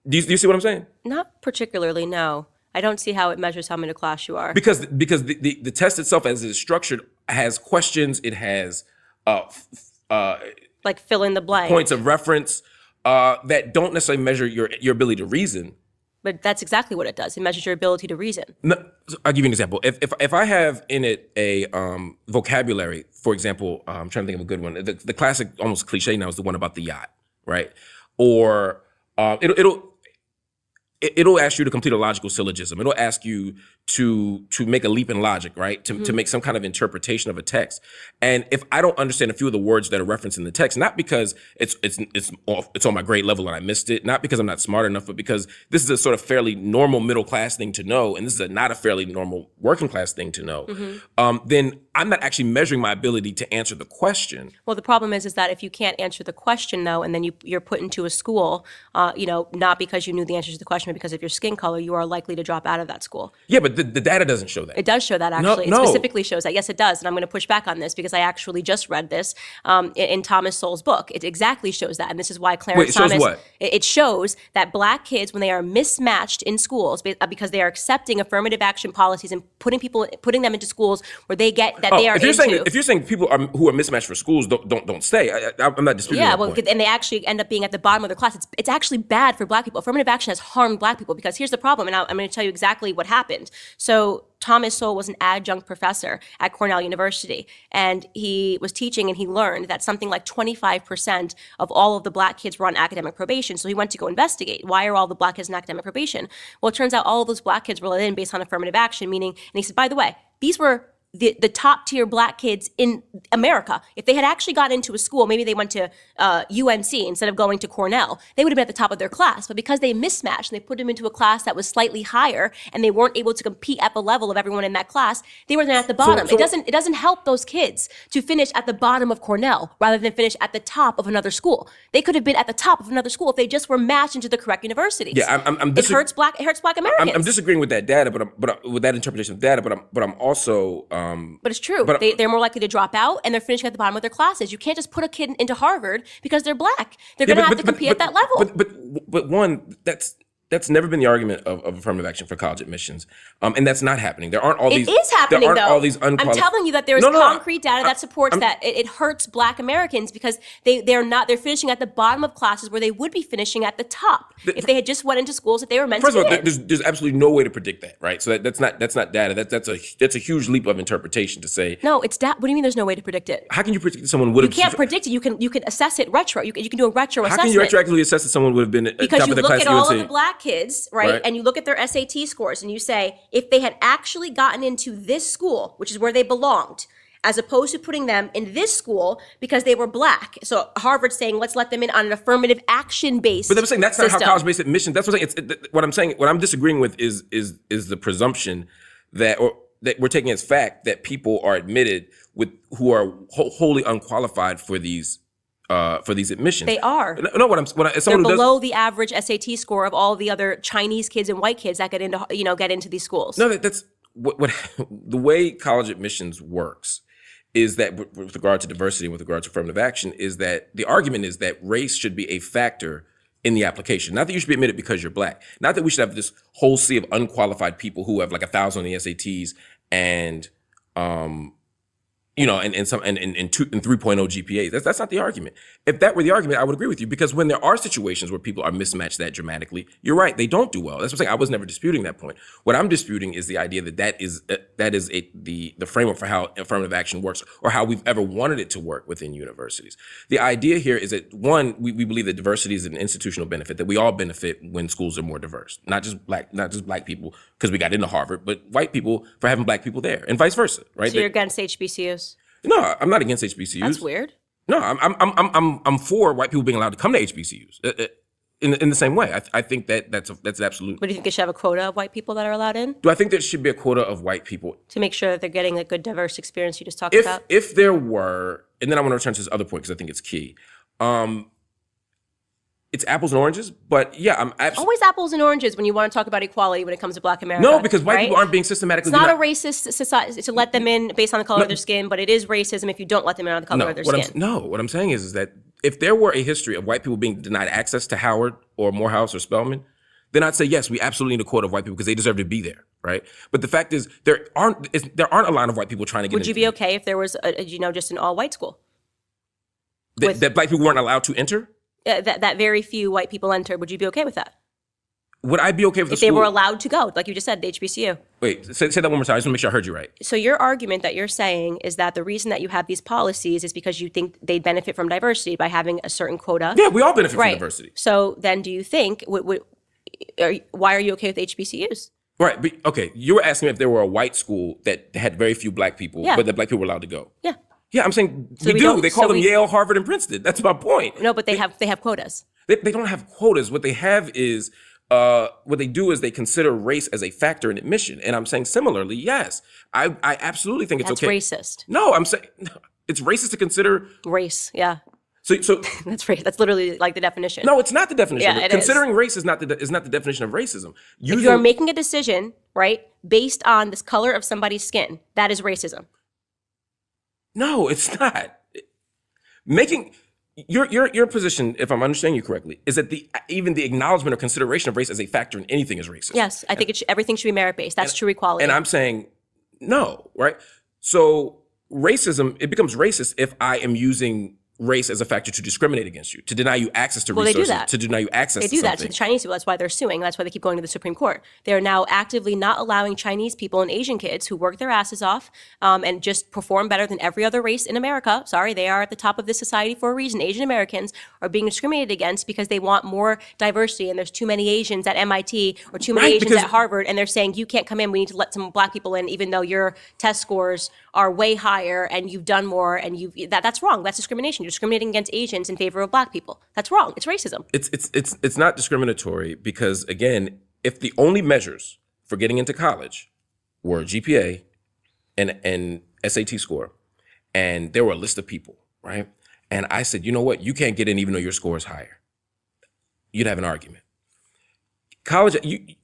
B: Do you see what I'm saying?
A: Not particularly, no. I don't see how it measures how middle class you are.
B: Because the test itself, as it is structured, has questions. It has
A: like fill in the blank
B: points of reference that don't necessarily measure your ability to reason.
A: But that's exactly what it does. It measures your ability to reason.
B: No, I'll give you an example. If I have in it a vocabulary, for example, I'm trying to think of a good one. The classic, almost cliche now, is the one about the yacht, right? Or it'll ask you to complete a logical syllogism. It'll ask you to make a leap in logic, right? To make some kind of interpretation of a text. And if I don't understand a few of the words that are referenced in the text, not because it's on my grade level and I missed it, not because I'm not smart enough, but because this is a sort of fairly normal middle class thing to know, and this is not a fairly normal working class thing to know, then I'm not actually measuring my ability to answer the question.
A: Well, the problem is that if you can't answer the question, though, and then you're put into a school, not because you knew the answer to the question, but because of your skin color, you are likely to drop out of that school.
B: Yeah, but the data doesn't show that.
A: It does show that, actually.
B: No.
A: It specifically shows that. Yes, it does. And I'm going to push back on this because I actually just read this in Thomas Sowell's book. It exactly shows that. And this is why Clarence Thomas...
B: Wait, it shows what?
A: It shows that black kids, when they are mismatched in schools because they are accepting affirmative action policies and putting them into schools where they get that they are
B: if you're saying people who are mismatched for schools don't stay, I'm not disputing that point.
A: And they actually end up being at the bottom of their class. It's actually bad for black people. Affirmative action has harmed black people because here's the problem, and I'm going to tell you exactly what happened. So Thomas Sowell was an adjunct professor at Cornell University, and he was teaching, and he learned that something like 25% of all of the black kids were on academic probation. So he went to go investigate. Why are all the black kids on academic probation? Well, it turns out all of those black kids were let in based on affirmative action, meaning, and he said, by the way, these were the top tier black kids in America. If they had actually got into a school, maybe they went to UNC instead of going to Cornell, they would have been at the top of their class. But because they mismatched and they put them into a class that was slightly higher and they weren't able to compete at the level of everyone in that class, they were then at the bottom. It doesn't help those kids to finish at the bottom of Cornell rather than finish at the top of another school. They could have been at the top of another school if they just were matched into the correct universities.
B: Yeah,
A: it hurts black Americans.
B: I'm disagreeing with that data, but with that interpretation of data. But I'm also.
A: But it's true. They're more likely to drop out, and they're finishing at the bottom of their classes. You can't just put a kid into Harvard because they're black. They're going to have to compete at that level.
B: But one, that's never been the argument of affirmative action for college admissions, and that's not happening. There aren't all these.
A: It is happening,
B: there aren't
A: though.
B: all these unqualified.
A: I'm telling you that there is concrete data that supports that it hurts black Americans because they're finishing at the bottom of classes where they would be finishing at the top if they had just went into schools that they were meant to be in.
B: First of all, there's absolutely no way to predict that, right? So that's not data. That's a huge leap of interpretation to say.
A: No, it's data. What do you mean? There's no way to predict it?
B: How can you predict that someone would have?
A: You can't predict it. You can assess it retro. You can do a retro assessment.
B: How can you retroactively assess that someone would have been at the top of the class?
A: Because you look at all of the black kids, right? And you look at their SAT scores and you say, if they had actually gotten into this school, which is where they belonged, as opposed to putting them in this school because they were black. So Harvard's saying, let's let them in on an affirmative action-based
B: But I'm saying that's not
A: system.
B: how college-based admission. That's what I'm saying. What I'm saying. What I'm disagreeing with is the presumption that we're taking as fact that people are admitted who are wholly unqualified for these admissions.
A: They are.
B: No,
A: they're below the average SAT score of all the other Chinese kids and white kids that get into these schools.
B: No, that's what the way college admissions works is that with regard to diversity and with regard to affirmative action is that the argument is that race should be a factor in the application. Not that you should be admitted because you're black. Not that we should have this whole sea of unqualified people who have like 1,000 on the SATs and and 3.0 GPAs. That's not the argument. If that were the argument, I would agree with you because when there are situations where people are mismatched that dramatically, you're right, they don't do well. That's what I'm saying. I was never disputing that point. What I'm disputing is the idea that is the framework for how affirmative action works or how we've ever wanted it to work within universities. The idea here is that one, we believe that diversity is an institutional benefit, that we all benefit when schools are more diverse, not just black people because we got into Harvard, but white people for having black people there, and vice versa, right?
A: So you're against HBCUs?
B: No, I'm not against HBCUs.
A: That's weird.
B: No, I'm for white people being allowed to come to HBCUs in the same way. I think that's absolute.
A: But do you think it should have a quota of white people that are allowed in?
B: Do I think there should be a quota of white people
A: to make sure that they're getting a good diverse experience you just talked about?
B: If there were, and then I want to return to this other point because I think it's key. It's apples and oranges, but yeah, I'm
A: always apples and oranges when you want to talk about equality when it comes to Black America.
B: No, because white people aren't being systematically.
A: It's not a racist society to let them in based on the color of their skin, but it is racism if you don't let them in on the color of their skin.
B: What I'm saying is that if there were a history of white people being denied access to Howard or Morehouse or Spelman, then I'd say, yes, we absolutely need a quota of white people because they deserve to be there, right? But the fact is, there aren't a lot of white people trying to get
A: Would you be okay if there was, just an all-white school?
B: That black people weren't allowed to enter?
A: That very few white people entered. Would you be okay with that?
B: Would I be okay with
A: if they were allowed to go, like you just said, the HBCU?
B: Wait, say that one more time. I just want to make sure I heard you right.
A: So your argument that you're saying is that the reason that you have these policies is because you think they'd benefit from diversity by having a certain quota.
B: Yeah, we all benefit from diversity.
A: So then do you think, why are you okay with HBCUs?
B: Right. But, okay, you were asking me if there were a white school that had very few black people, but that black people were allowed to go.
A: Yeah.
B: Yeah, I'm saying we do. They call them Yale, Harvard, and Princeton. That's my point.
A: No, but they have quotas.
B: They don't have quotas. What they have is what they do is they consider race as a factor in admission. And I'm saying similarly, yes, I absolutely think it's okay.
A: That's racist.
B: No, I'm saying it's racist to consider
A: race. Yeah.
B: So
A: that's race. That's literally like the definition.
B: No, it's not the definition.
A: Yeah,
B: Considering race is not the definition of racism.
A: If you're making a decision, right, based on this color of somebody's skin, that is racism.
B: No, it's not. Making your position, if I'm understanding you correctly, is that even the acknowledgement or consideration of race as a factor in anything is racist.
A: Yes, I think everything should be merit-based. That's true equality.
B: And I'm saying no, right? So racism, it becomes racist if I am using race as a factor to discriminate against you, to deny you access to resources,
A: they do that.
B: to deny you access to
A: something. They do that to
B: something.
A: the Chinese people. That's why they're suing. That's why they keep going to the Supreme Court. They're now actively not allowing Chinese people and Asian kids who work their asses off and just perform better than every other race in America. Sorry, they are at the top of this society for a reason. Asian Americans are being discriminated against because they want more diversity, and there's too many Asians at MIT or too many Asians at Harvard, and they're saying, you can't come in, we need to let some black people in, even though your test scores are way higher and you've done more, and that's wrong. That's discrimination. You're discriminating against Asians in favor of black people. That's wrong. It's racism.
B: It's not discriminatory because, again, if the only measures for getting into college were GPA and SAT score, and there were a list of people, right? And I said, you know what? You can't get in even though your score is higher. You'd have an argument. College,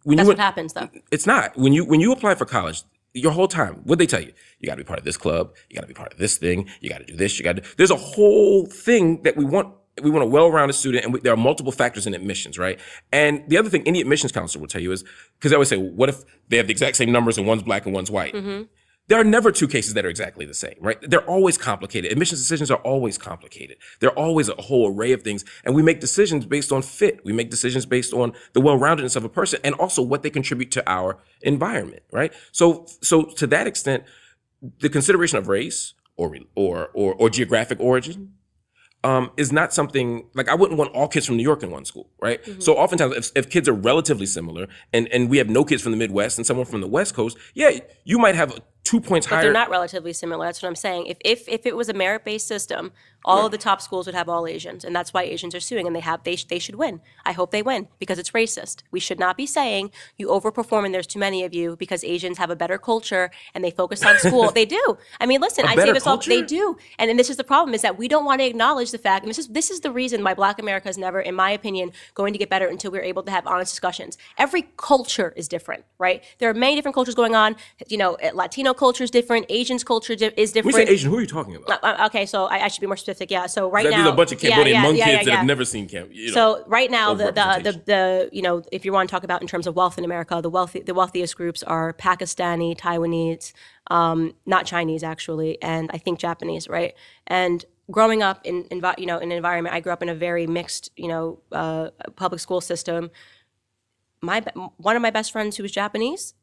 A: that's what happens, though.
B: It's not. When you apply for college, your whole time, what'd they tell you? You got to be part of this club. You got to be part of this thing. You got to do this. There's a whole thing that we want. We want a well-rounded student, and there are multiple factors in admissions, right? And the other thing any admissions counselor will tell you is, because they always say, well, what if they have the exact same numbers and one's black and one's white? Mm-hmm. There are never two cases that are exactly the same, right? They're always complicated. Admissions decisions are always complicated. They're always a whole array of things. And we make decisions based on fit. We make decisions based on the well-roundedness of a person and also what they contribute to our environment, right? So to that extent, the consideration of race or geographic origin is not something, like I wouldn't want all kids from New York in one school, right? Mm-hmm. So oftentimes if kids are relatively similar and we have no kids from the Midwest and someone from the West Coast, yeah, you might have 2 points higher.
A: But they're not relatively similar. That's what I'm saying. If it was a merit-based system, all of the top schools would have all Asians, and that's why Asians are suing, and they should win. I hope they win because it's racist. We should not be saying you overperform and there's too many of you because Asians have a better culture and they focus on school. They do. I mean, listen, I say this all. They do, and this is the problem: is that we don't want to acknowledge the fact. And this is the reason why Black America is never, in my opinion, going to get better until we're able to have honest discussions. Every culture is different, right? There are many different cultures going on. Latino culture is different. Asians' culture is different.
B: When you say Asian, who are you talking about?
A: Okay, so I should be more specific. Yeah, so right now,
B: there's a bunch of Cambodian Hmong kids that have never seen Cambodia.
A: So right now, the if you want to talk about in terms of wealth in America, the wealthiest groups are Pakistani, Taiwanese, not Chinese actually, and I think Japanese, right? And growing up in an environment, I grew up in a very mixed, public school system. One of my best friends who was Japanese,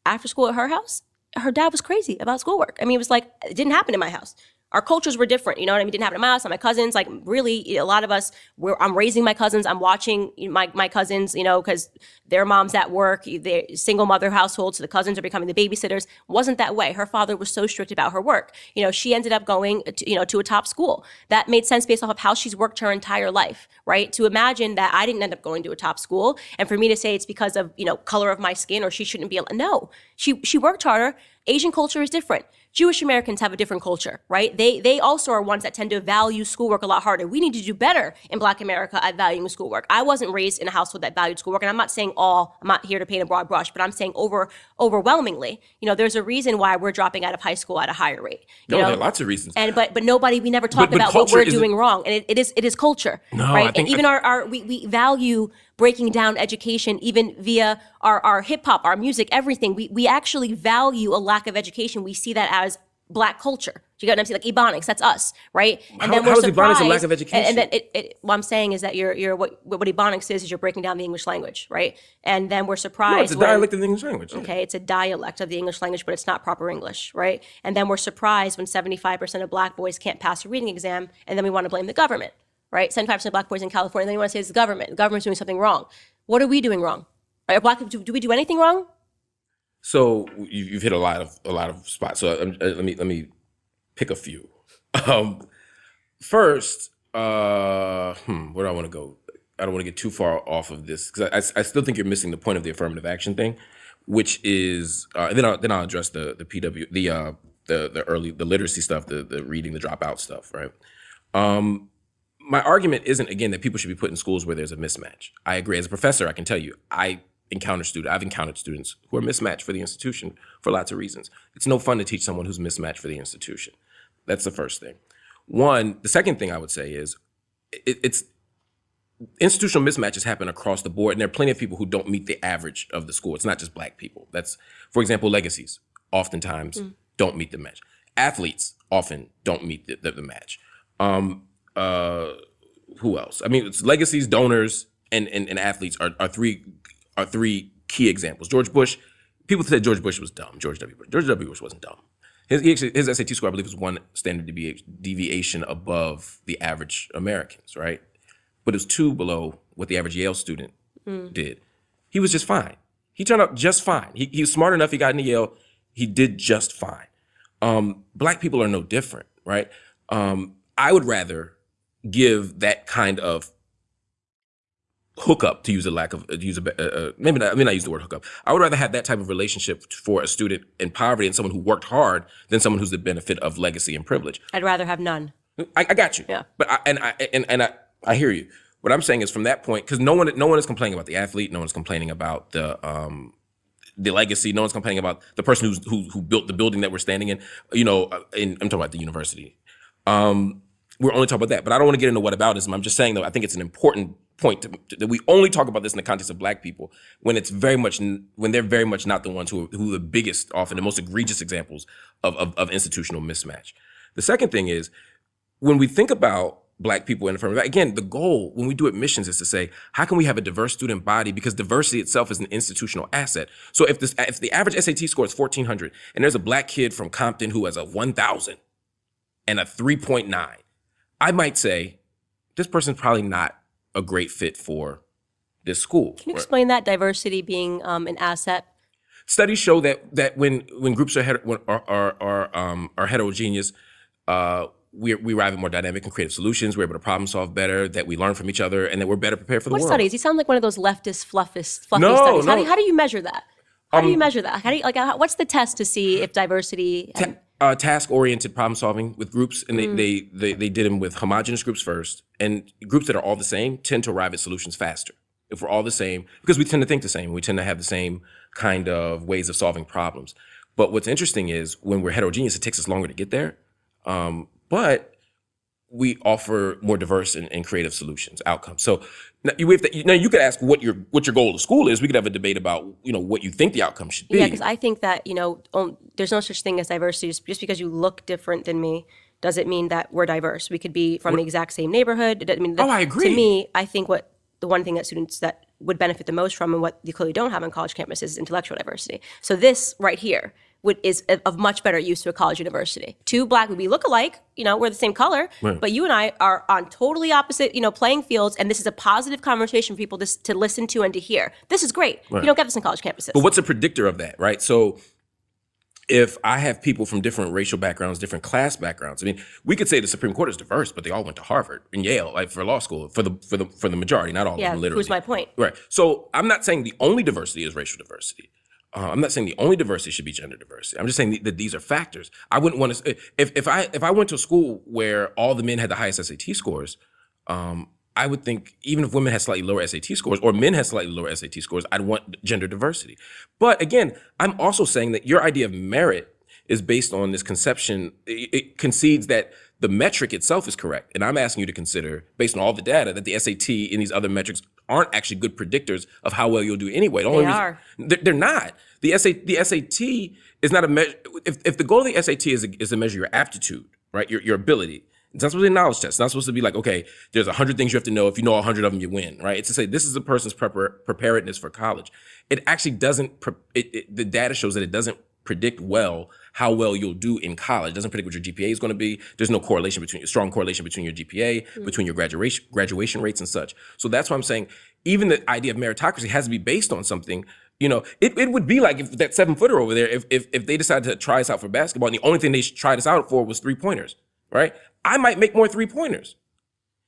A: after school at her house, her dad was crazy about schoolwork. I mean, it was like, it didn't happen in my house. Our cultures were different, you know what I mean? It didn't happen in my house, and my cousins, like really, a lot of us, I'm raising my cousins, I'm watching my cousins, because their mom's at work, they're single mother households, so the cousins are becoming the babysitters. Wasn't that way. Her father was so strict about her work. She ended up going to a top school. That made sense based off of how she's worked her entire life, right? To imagine that I didn't end up going to a top school, and for me to say it's because of, color of my skin or she shouldn't be able, no. She worked harder. Asian culture is different. Jewish Americans have a different culture, right? They also are ones that tend to value schoolwork a lot harder. We need to do better in Black America at valuing schoolwork. I wasn't raised in a household that valued schoolwork, and I'm not saying all, I'm not here to paint a broad brush, but I'm saying overwhelmingly, there's a reason why we're dropping out of high school at a higher rate.
B: There are lots of reasons.
A: And but nobody, we never talk about what we're doing wrong, and it is culture, right?
B: I think,
A: and even we value breaking down education even via our hip hop, our music, everything. We actually value a lack of education. We see that as Black culture. Do you get what I'm saying? Like Ebonics, that's us, right? And then we're surprised.
B: How is Ebonics a lack of education?
A: And then what I'm saying is that you're what Ebonics is you're breaking down the English language, right? And then we're surprised.
B: No, it's a dialect of the English language.
A: Okay, it's a dialect of the English language, but it's not proper English, right? And then we're surprised when 75% of Black boys can't pass a reading exam, and then we want to blame the government, right? 75% of Black boys in California, then you want to say it's the government. The government's doing something wrong. What are we doing wrong? Are Black people, do we do anything wrong?
B: So you've hit a lot of spots. So let me pick a few. First, where do I want to go? I don't want to get too far off of this because I still think you're missing the point of the affirmative action thing, which is then I'll address the PW the literacy stuff, the reading, the dropout stuff, right? My argument isn't, again, that people should be put in schools where there's a mismatch. I agree. As a professor, I can tell you, I've encountered students who are mismatched for the institution for lots of reasons. It's no fun to teach someone who's mismatched for the institution. That's the first thing. The second thing I would say is it's institutional mismatches happen across the board, and there are plenty of people who don't meet the average of the school. It's not just Black people. That's, for example, legacies oftentimes don't meet the match. Athletes often don't meet the match. Who else? I mean, it's legacies, donors, and athletes are three key examples. George Bush, people said George Bush was dumb. George W. Bush wasn't dumb. His SAT score, I believe, was one standard deviation above the average Americans, right? But it was 2 below what the average Yale student did. He was just fine. He turned out just fine. He was smart enough. He got into Yale. He did just fine. Black people are no different, right? I would rather give that kind of hookup, maybe not use the word hookup. I would rather have that type of relationship for a student in poverty and someone who worked hard than someone who's the benefit of legacy and privilege.
A: I'd rather have none.
B: I got you.
A: Yeah.
B: But I hear you. What I'm saying is from that point, because no one is complaining about the athlete, no one's complaining about the legacy, no one's complaining about the person who built the building that we're standing in. I'm talking about the university. We're only talking about that, but I don't want to get into whataboutism. I'm just saying, though, I think it's an important point that we only talk about this in the context of Black people when they're very much not the ones who are the biggest, often the most egregious examples of institutional mismatch. The second thing is when we think about Black people in affirmative, again, the goal when we do admissions is to say, how can we have a diverse student body? Because diversity itself is an institutional asset. So if the average SAT score is 1,400 and there's a Black kid from Compton who has a 1,000 and a 3.9, I might say, this person's probably not a great fit for this school.
A: Can you explain that, diversity being an asset?
B: Studies show that when groups are heterogeneous, we arrive at more dynamic and creative solutions. We're able to problem solve better, that we learn from each other, and that we're better prepared for the world.
A: What studies? You sound like one of those leftist, fluffy studies.
B: No.
A: How do you measure that? How do you measure that? What's the test to see if diversity?
B: Task-oriented problem solving with groups, and they did them with homogenous groups first, and groups that are all the same tend to arrive at solutions faster. If we're all the same, because we tend to think the same, we tend to have the same kind of ways of solving problems. But what's interesting is when we're heterogeneous, it takes us longer to get there, but we offer more diverse and creative solutions, outcomes. So now you could ask what your goal of school is. We could have a debate about what you think the outcome should be.
A: Yeah, because I think that there's no such thing as diversity. Just because you look different than me doesn't mean that we're diverse. We could be from the exact same neighborhood.
B: I agree.
A: To me, I think the one thing that students that would benefit the most from and what you clearly don't have on college campuses is intellectual diversity. So this right here is of much better use to a college university. 2 Black, we look alike, we're the same color, right. But you and I are on totally opposite, playing fields, and this is a positive conversation for people to listen to and to hear. This is great. Right. You don't get this in college campuses.
B: But what's a predictor of that, right? So if I have people from different racial backgrounds, different class backgrounds, we could say the Supreme Court is diverse, but they all went to Harvard and Yale, like for law school, for the majority, not all of them, literally.
A: Who's my point?
B: Right. So I'm not saying the only diversity is racial diversity. I'm not saying the only diversity should be gender diversity. I'm just saying that these are factors. I wouldn't want to. If I went to a school where all the men had the highest SAT scores, I would think even if women had slightly lower SAT scores or men had slightly lower SAT scores, I'd want gender diversity. But again, I'm also saying that your idea of merit is based on this conception. It concedes that the metric itself is correct. And I'm asking you to consider, based on all the data, that the SAT and these other metrics aren't actually good predictors of how well you'll do anyway.
A: They are.
B: They're not. The SAT is not a measure. If the goal of the SAT is to measure your aptitude, right, your ability, it's not supposed to be a knowledge test. It's not supposed to be like, okay, there's 100 things you have to know. If you know 100 of them, you win, right? It's to say this is a person's preparedness for college. It actually doesn't, the data shows that it doesn't predict well how well you'll do in college. It doesn't predict what your GPA is going to be. There's no strong correlation between your GPA, between your graduation rates and such. So that's why I'm saying even the idea of meritocracy has to be based on something. It would be like if that 7-footer over there, if they decided to try us out for basketball and the only thing they tried us out for was 3-pointers, right? I might make more 3-pointers.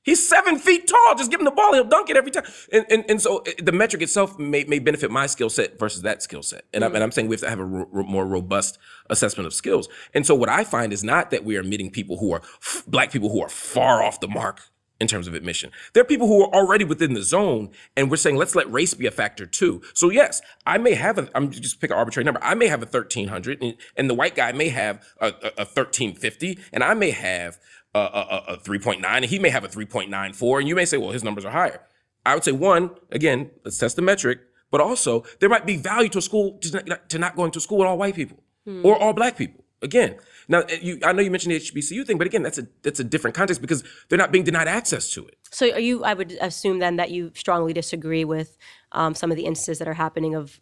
B: He's 7 feet tall. Just give him the ball. He'll dunk it every time. And so the metric itself may benefit my skill set versus that skill set. And I'm saying we have to have a more robust assessment of skills. And so what I find is not that we are admitting people who are black people who are far off the mark in terms of admission. There are people who are already within the zone, and we're saying let's let race be a factor too. So yes, I may have I'm just pick an arbitrary number. I may have a 1,300, and the white guy may have a 1,350, and I may have a 3.9, and he may have a 3.94, and you may say, well, his numbers are higher. I would say, one, again, let's test the metric, but also there might be value to a school to not going to school with all white people or all black people. Again, now I know you mentioned the HBCU thing, but again, that's a different context because they're not being denied access to it.
A: So I would assume then that you strongly disagree with some of the instances that are happening of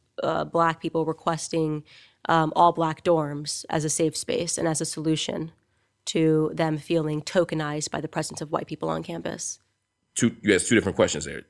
A: black people requesting all black dorms as a safe space and as a solution to them feeling tokenized by the presence of white people on campus.
B: You asked two different questions there.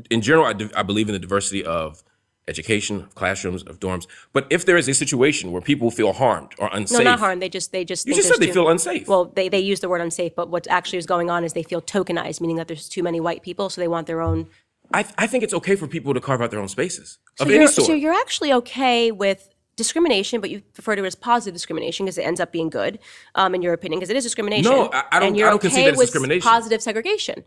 B: In general, I believe in the diversity of education, of classrooms, of dorms. But if there is a situation where people feel harmed or unsafe.
A: No, not harmed. They just. You
B: just said they feel unsafe.
A: Well, they use the word unsafe, but what actually is going on is they feel tokenized, meaning that there's too many white people, so they want their own.
B: I think it's okay for people to carve out their own spaces of any sort.
A: So you're actually okay with discrimination, but you refer to it as positive discrimination because it ends up being good, in your opinion, because it is discrimination.
B: No, I don't consider that as discrimination.
A: Positive segregation,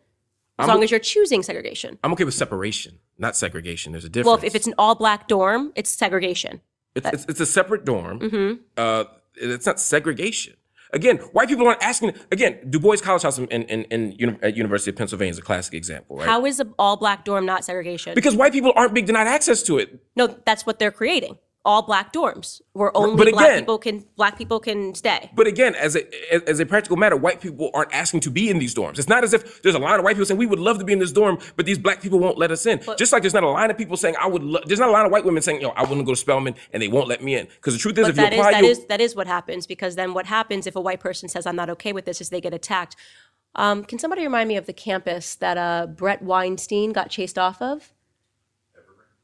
A: as long as you're choosing segregation.
B: I'm okay with separation, not segregation. There's a difference.
A: Well, if it's an all-black dorm, it's segregation.
B: It's a separate dorm. Mm-hmm. It's not segregation. Again, white people aren't asking. Again, Du Bois College House at University of Pennsylvania is a classic example, right?
A: How is an all-black dorm not segregation?
B: Because white people aren't being denied access to it.
A: No, that's what they're creating. All black dorms where only black people can stay.
B: But again, as a practical matter, white people aren't asking to be in these dorms. It's not as if there's a line of white people saying we would love to be in this dorm, but these black people won't let us in. Just like there's not a line of people saying there's not a line of white women saying, I wouldn't go to Spelman and they won't let me in. Because the truth is,
A: that is what happens. Because then what happens if a white person says I'm not okay with this is they get attacked. Can somebody remind me of the campus that Brett Weinstein got chased off of?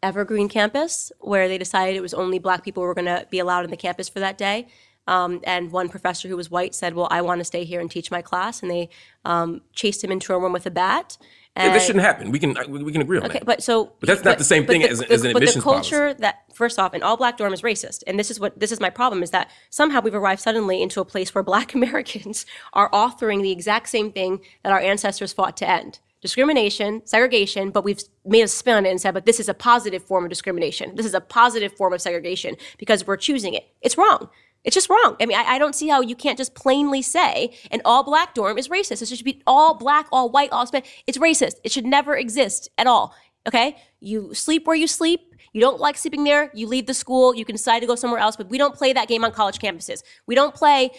A: Evergreen campus, where they decided it was only black people who were going to be allowed in the campus for that day. And one professor who was white said, well, I want to stay here and teach my class. And they chased him into a room with a bat.
B: And this shouldn't happen. We can agree on that.
A: But
B: that's not the same thing as an admissions policy.
A: But the culture that, first off, an all-black dorm is racist. And this is my problem, is that somehow we've arrived suddenly into a place where black Americans are authoring the exact same thing that our ancestors fought to end. Discrimination, segregation, but we've made a spin on it and said, but this is a positive form of discrimination. This is a positive form of segregation because we're choosing it. It's wrong. It's just wrong. I mean, I don't see how you can't just plainly say an all-black dorm is racist. It should be all black, all white, all Hispanic. It's racist. It should never exist at all, okay? You sleep where you sleep. You don't like sleeping there, you leave the school, you can decide to go somewhere else, but we don't play that game on college campuses. We don't play,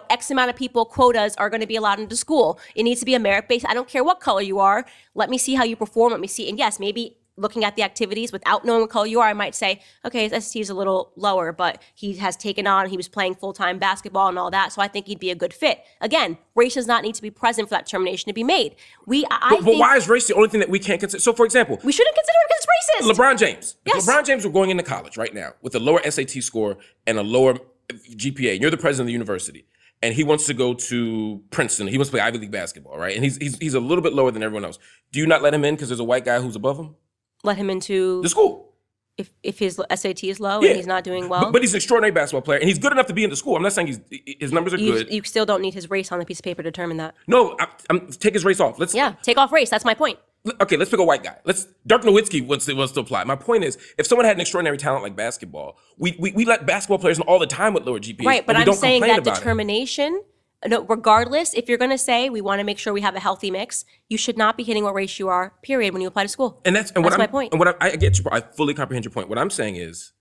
A: X amount of people, quotas are going to be allowed into school. It needs to be a merit-based. I don't care what color you are. Let me see how you perform. Let me see. And yes, maybe looking at the activities without knowing what color you are, I might say, okay, his SAT is a little lower, but he has taken on, he was playing full-time basketball and all that, so I think he'd be a good fit. Again, race does not need to be present for that determination to be made.
B: But why is race the only thing that we can't consider? So, for example,
A: we shouldn't consider it because it's racist.
B: LeBron James.
A: Yes.
B: If LeBron James were going into college right now with a lower SAT score and a lower GPA, and you're the president of the university, and he wants to go to Princeton, he wants to play Ivy League basketball, right? And he's a little bit lower than everyone else. Do you not let him in because there's a white guy who's above him?
A: Let him into
B: the school.
A: If his SAT is low
B: Yeah.
A: and he's not doing well,
B: But he's an extraordinary basketball player, and he's good enough to be in the school. I'm not saying his numbers are good.
A: you still don't need his race on the piece of paper to determine that.
B: No, take his race off.
A: Take off race. That's my point.
B: Okay, let's pick a white guy. Dirk Nowitzki wants to apply. My point is, if someone had an extraordinary talent like basketball, we let basketball players know all the time with lower GPAs.
A: Right, but I'm saying that
B: about
A: determination, no, regardless, if you're going to say we want to make sure we have a healthy mix, you should not be hitting what race you are, period, when you apply to school.
B: And that's my point. And I get you. I fully comprehend your point. What I'm saying is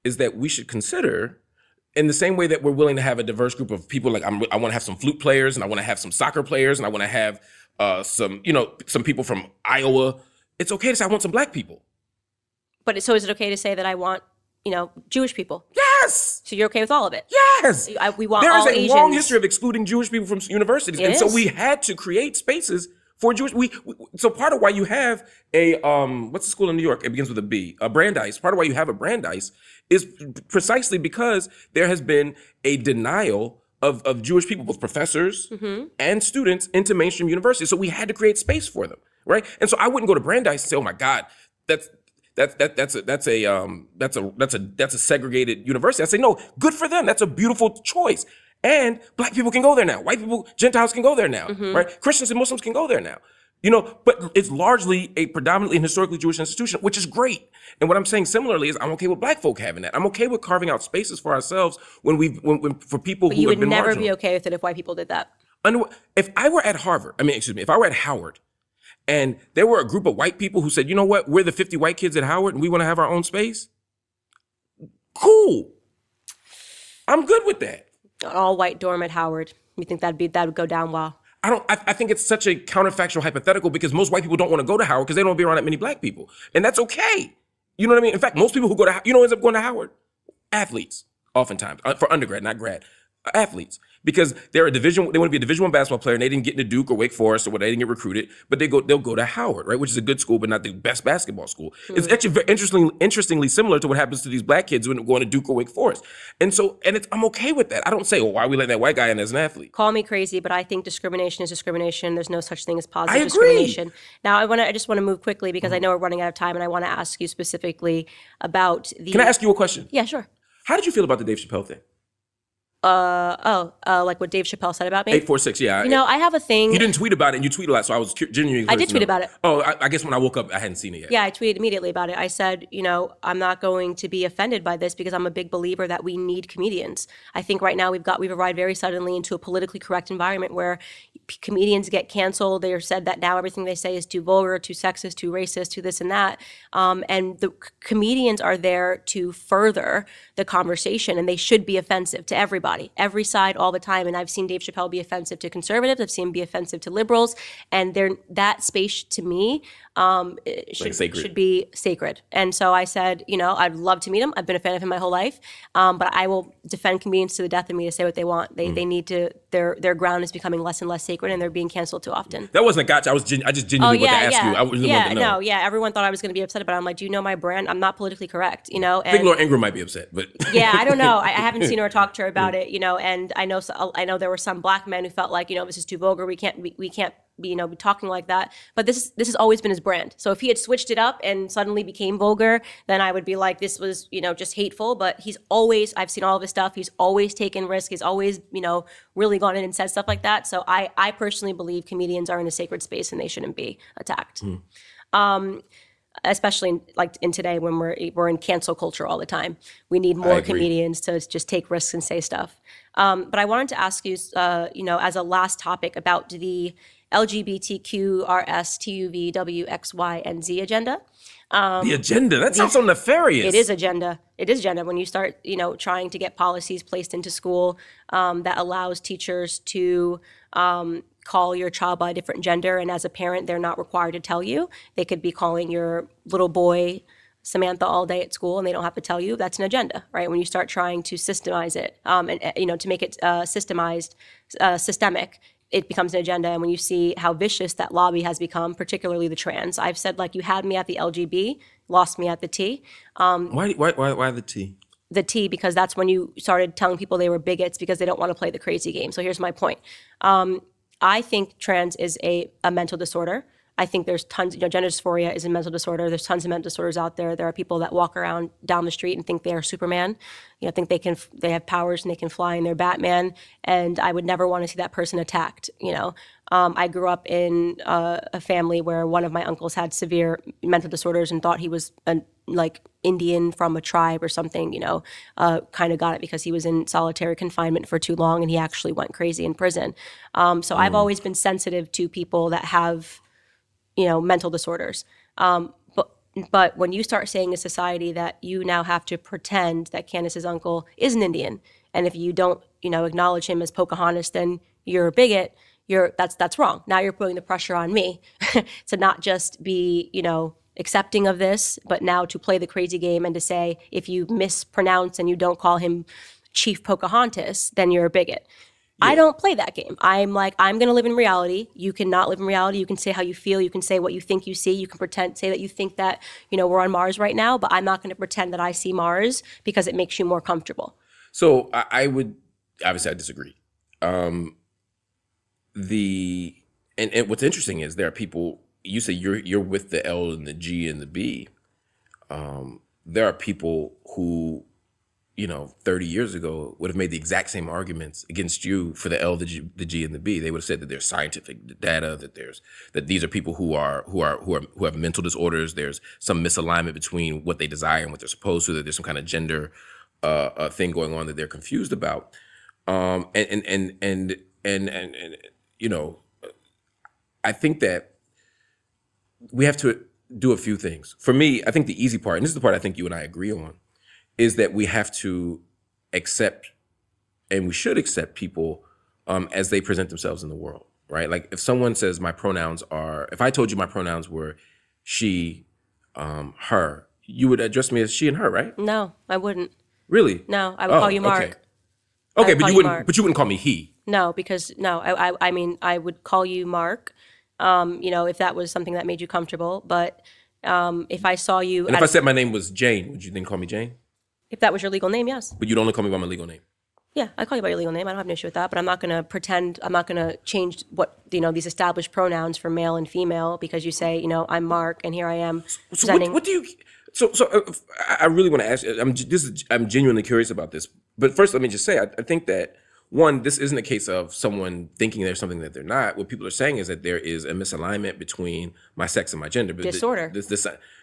B: that we should consider, in the same way that we're willing to have a diverse group of people, like I want to have some flute players, and I want to have some soccer players, and I want to have some people from Iowa. It's okay to say I want some black people.
A: But so is it okay to say that I want, Jewish people?
B: Yes.
A: So you're okay with all of it?
B: Yes.
A: We want
B: all
A: Asians.
B: There is a long history of excluding Jewish people from universities, so we had to create spaces for Jewish. So part of why you have a what's the school in New York? It begins with a B. A Brandeis. Part of why you have a Brandeis is precisely because there has been a denial of Jewish people, both professors and students, into mainstream universities. So we had to create space for them, right? And so I wouldn't go to Brandeis and say, "Oh my God, that's a segregated university." I say, no, good for them. That's a beautiful choice. And black people can go there now. White people, Gentiles can go there now, right? Christians and Muslims can go there now. But it's largely a predominantly and historically Jewish institution, which is great. And what I'm saying similarly is I'm okay with black folk having that. I'm okay with carving out spaces for ourselves when for people
A: but
B: who have been marginal.
A: You would never be okay with it if white people did that.
B: If I were at if I were at Howard, and there were a group of white people who said, you know what, we're the 50 white kids at Howard and we want to have our own space. Cool. I'm good with that.
A: An all white dorm at Howard. You think that would go down well?
B: I think it's such a counterfactual hypothetical because most white people don't want to go to Howard because they don't be around that many black people. And that's okay. You know what I mean? In fact, most people who go to, ends up going to Howard? Athletes, oftentimes, for undergrad, not grad. Athletes. Because they want to be a Division I basketball player and they didn't get into Duke or Wake Forest or they didn't get recruited, but they'll go to Howard, right? Which is a good school, but not the best basketball school. It's actually very interestingly similar to what happens to these black kids when going to Duke or Wake Forest. And I'm okay with that. I don't say, why are we letting that white guy in as an athlete?
A: Call me crazy, but I think discrimination is discrimination. There's no such thing as positive
B: I agree.
A: discrimination. Now, I just want to move quickly because I know we're running out of time and I want to ask you specifically about
B: Can I ask you a question?
A: Yeah, sure.
B: How did you feel about the Dave Chappelle thing?
A: Like what Dave Chappelle said about me?
B: 846, yeah.
A: I have a thing.
B: You didn't tweet about it, and you tweet a lot, so I was genuinely
A: I did tweet about it.
B: Oh, I guess when I woke up, I hadn't seen it yet.
A: Yeah, I tweeted immediately about it. I said, I'm not going to be offended by this because I'm a big believer that we need comedians. I think right now we've arrived very suddenly into a politically correct environment where comedians get canceled. They're said that now everything they say is too vulgar, too sexist, too racist, too this and that. And the comedians are there to further the conversation, and they should be offensive to everybody, every side, all the time. And I've seen Dave Chappelle be offensive to conservatives. I've seen him be offensive to liberals. And that space, to me, should be sacred. And so I said, I'd love to meet him. I've been a fan of him my whole life. But I will defend comedians to the death of me to say what they want. They need to, their ground is becoming less and less sacred, and they're being canceled too often.
B: That wasn't a gotcha. I just genuinely wanted to ask you. I really wanted to know.
A: Everyone thought I was going to be upset about it. I'm like, do you know my brand? I'm not politically correct, And,
B: I think Laura Ingraham might be upset, but
A: yeah, I don't know. I haven't seen her or talked to her about it, and I know there were some black men who felt like, this is too vulgar. We can't be talking like that. But this has always been his brand. So if he had switched it up and suddenly became vulgar, then I would be like, this was, just hateful. But I've seen all of his stuff. He's always taken risks. He's always, really gone in and said stuff like that. So I personally believe comedians are in a sacred space and they shouldn't be attacked. Especially in today when we're in cancel culture all the time. We need more comedians to just take risks and say stuff. But I wanted to ask you, as a last topic about the LGBTQRSTUVWXYNZ agenda.
B: The agenda? That sounds so nefarious.
A: It is agenda. It is agenda. When you start, trying to get policies placed into school that allows teachers to call your child by a different gender, and as a parent, they're not required to tell you. They could be calling your little boy Samantha all day at school, and they don't have to tell you. That's an agenda, right? When you start trying to systemize it, and to make it systemic, it becomes an agenda. And when you see how vicious that lobby has become, particularly the trans, I've said, you had me at the LGB, lost me at the T.
B: Why the T?
A: The T, because that's when you started telling people they were bigots because they don't want to play the crazy game. So here's my point. I think trans is a mental disorder. I think there's tons, gender dysphoria is a mental disorder. There's tons of mental disorders out there. There are people that walk around down the street and think they are Superman, think they have powers and they can fly and they're Batman. And I would never want to see that person attacked, I grew up in a family where one of my uncles had severe mental disorders and thought he was like Indian from a tribe or something, kind of got it because he was in solitary confinement for too long and he actually went crazy in prison. So I've always been sensitive to people that have, mental disorders. But when you start saying in society that you now have to pretend that Candace's uncle is an Indian, and if you don't, acknowledge him as Pocahontas, then you're a bigot. That's wrong. Now you're putting the pressure on me to not just be, accepting of this, but now to play the crazy game and to say, if you mispronounce and you don't call him Chief Pocahontas, then you're a bigot. Yeah. I don't play that game. I'm like, I'm going to live in reality. You cannot live in reality. You can say how you feel. You can say what you think you see. You can say that you think that, we're on Mars right now, but I'm not going to pretend that I see Mars because it makes you more comfortable.
B: So I would, obviously I disagree. And what's interesting is there are people, you say you're with the L and the G and the B. There are people who, 30 years ago would have made the exact same arguments against you for the L, the G, and the B. They would have said that there's scientific data, that these are people who have mental disorders. There's some misalignment between what they desire and what they're supposed to. That there's some kind of gender thing going on that they're confused about. I think that we have to do a few things. For me, I think the easy part, and this is the part I think you and I agree on, is that we have to accept, and we should accept people as they present themselves in the world, right? Like if someone says if I told you my pronouns were she, her, you would address me as she and her, right?
A: No, I wouldn't.
B: Really?
A: No, I would call you Mark.
B: Okay, but you wouldn't call me he.
A: No, because I mean, I would call you Mark, if that was something that made you comfortable. But if I saw you...
B: And if I said my name was Jane, would you then call me Jane?
A: If that was your legal name, yes.
B: But you'd only call me by my legal name?
A: Yeah, I'd call you by your legal name. I don't have an issue with that. But I'm not going to pretend, I'm not going to change what, these established pronouns for male and female because you say, I'm Mark and here I am presenting...
B: What do you... So I really want to ask you, I'm genuinely curious about this. But first, let me just say, I think that, one, this isn't a case of someone thinking there's something that they're not. What people are saying is that there is a misalignment between my sex and my gender.
A: Disorder.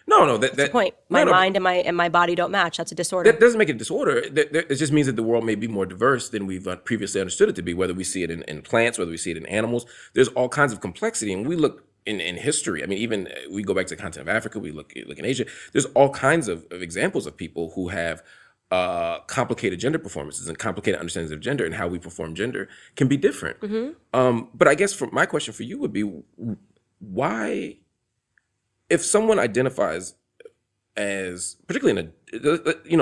B: No,
A: that's the point. My mind and my body don't match. That's a disorder.
B: That doesn't make it a disorder. It just means that the world may be more diverse than we've previously understood it to be, whether we see it in plants, whether we see it in animals. There's all kinds of complexity, and we look in history. I mean, even we go back to the continent of Africa, we look in Asia. There's all kinds of examples of people who have complicated gender performances and complicated understandings of gender, and how we perform gender can be different. Mm-hmm. But I guess my question for you would be, why, if someone identifies as, particularly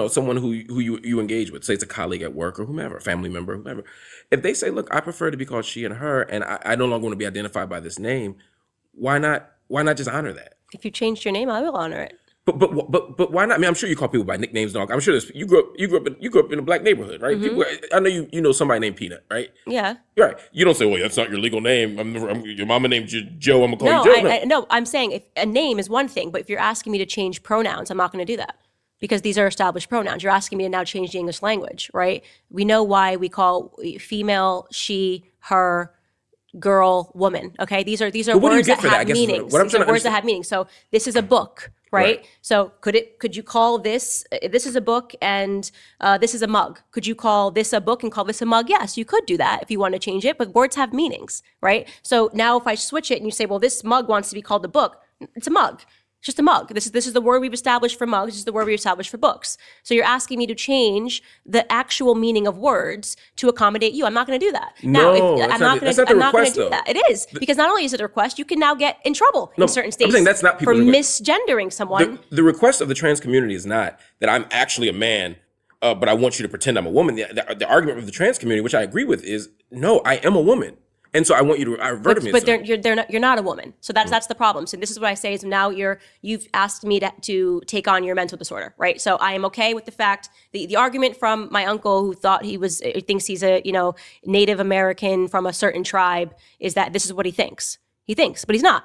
B: someone who you engage with, say it's a colleague at work or whomever, a family member, whomever, if they say, look, I prefer to be called she and her, and I no longer want to be identified by this name, why not just honor that? If
A: you changed your name, I will honor it.
B: But why not? I mean, I'm sure you call people by nicknames and all. I'm sure you grew up in a black neighborhood, right? Mm-hmm. People, I know you know somebody named Peanut, right?
A: Yeah.
B: Right. You don't say, well, that's not your legal name. Your mama named you Joe. I'm gonna call you Joe.
A: No, I'm saying if a name is one thing, but if you're asking me to change pronouns, I'm not going to do that because these are established pronouns. You're asking me to now change the English language, right? We know why we call female she, her, girl, woman. Okay, these are words that have meanings. These are words that have meaning. So this is a book. Right? So could you call this is a book and this is a mug? Could you call this a book and call this a mug? Yes, you could do that if you want to change it, but words have meanings, right? So now if I switch it and you say, well, this mug wants to be called a book, it's a mug. It's just a mug. This is the word we've established for mugs. This is the word we've established for books. So you're asking me to change the actual meaning of words to accommodate you. I'm not going to do that.
B: No, I'm not going to
A: do that. It is because not only is it a request, you can now get in trouble in certain states.
B: I'm saying that's not
A: for misgendering someone.
B: The request of the trans community is not that I'm actually a man, but I want you to pretend I'm a woman. The argument of the trans community, which I agree with, is no, I am a woman. And so I want you to revert me.
A: But you're not a woman. So that's the problem. So this is what I say is now you've asked me to take on your mental disorder, right? So I am okay with the fact the argument from my uncle who thinks he's a Native American from a certain tribe is that this is what he thinks. He thinks, but he's not.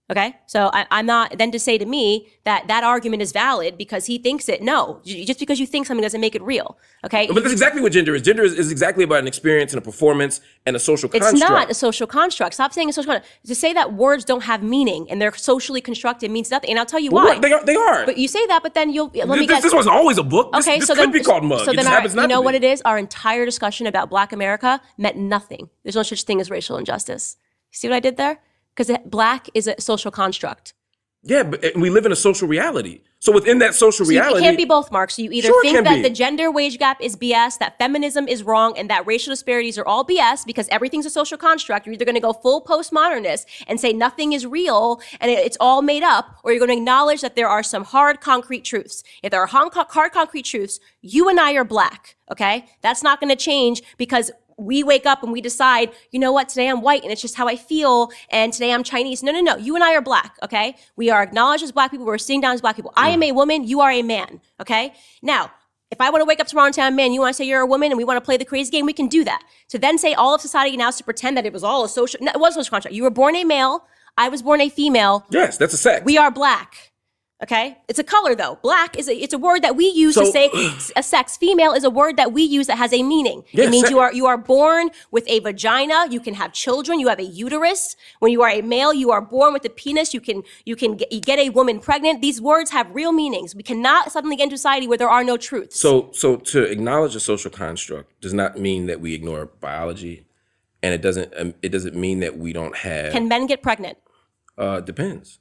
A: Okay, so I'm not then to say to me that that argument is valid because he thinks it. No, just because you think something doesn't make it real. Okay,
B: But that's exactly what gender is. Gender is exactly about an experience and a performance and a social construct.
A: It's not a social construct. Stop saying a social construct. To say that words don't have meaning and they're socially constructed means nothing. And I'll tell you why.
B: They are.
A: But you say that, but then you'll let me guess.
B: This wasn't always a book.
A: Okay,
B: this
A: so
B: could
A: then
B: be called mug.
A: So
B: it
A: then
B: just happens not
A: you know
B: to be.
A: what it is? Our entire discussion about Black America meant nothing. There's no such thing as racial injustice. See what I did there? Because Black is a social construct.
B: Yeah, but we live in a social reality. So within that social reality,
A: it can't be both, Mark. So you either think that the gender wage gap is BS, that feminism is wrong, and that racial disparities are all BS because everything's a social construct. You're either going to go full postmodernist and say nothing is real and it's all made up, or you're going to acknowledge that there are some hard, concrete truths. If there are hard, concrete truths, you and I are Black, okay? That's not going to change because we wake up and we decide, you know what, today I'm white and it's just how I feel, and today I'm Chinese. No. You and I are Black, okay? We are acknowledged as Black people. We're sitting down as Black people. I am a woman. You are a man, okay? Now, if I want to wake up tomorrow and say I'm a man, you want to say you're a woman and we want to play the crazy game, we can do that. To then say all of society now is to pretend that it was all a social, no, it was a social contract. You were born a male. I was born a female.
B: Yes, that's a sex.
A: We are Black. Okay, it's a color though. Black it's a word that we use to say a sex. Female is a word that we use that has a meaning. Yes, it means you are born with a vagina. You can have children. You have a uterus. When you are a male, you are born with a penis. You get a woman pregnant. These words have real meanings. We cannot suddenly get into society where there are no truths.
B: So to acknowledge a social construct does not mean that we ignore biology, and it doesn't mean that we don't have.
A: Can men get pregnant?
B: Depends.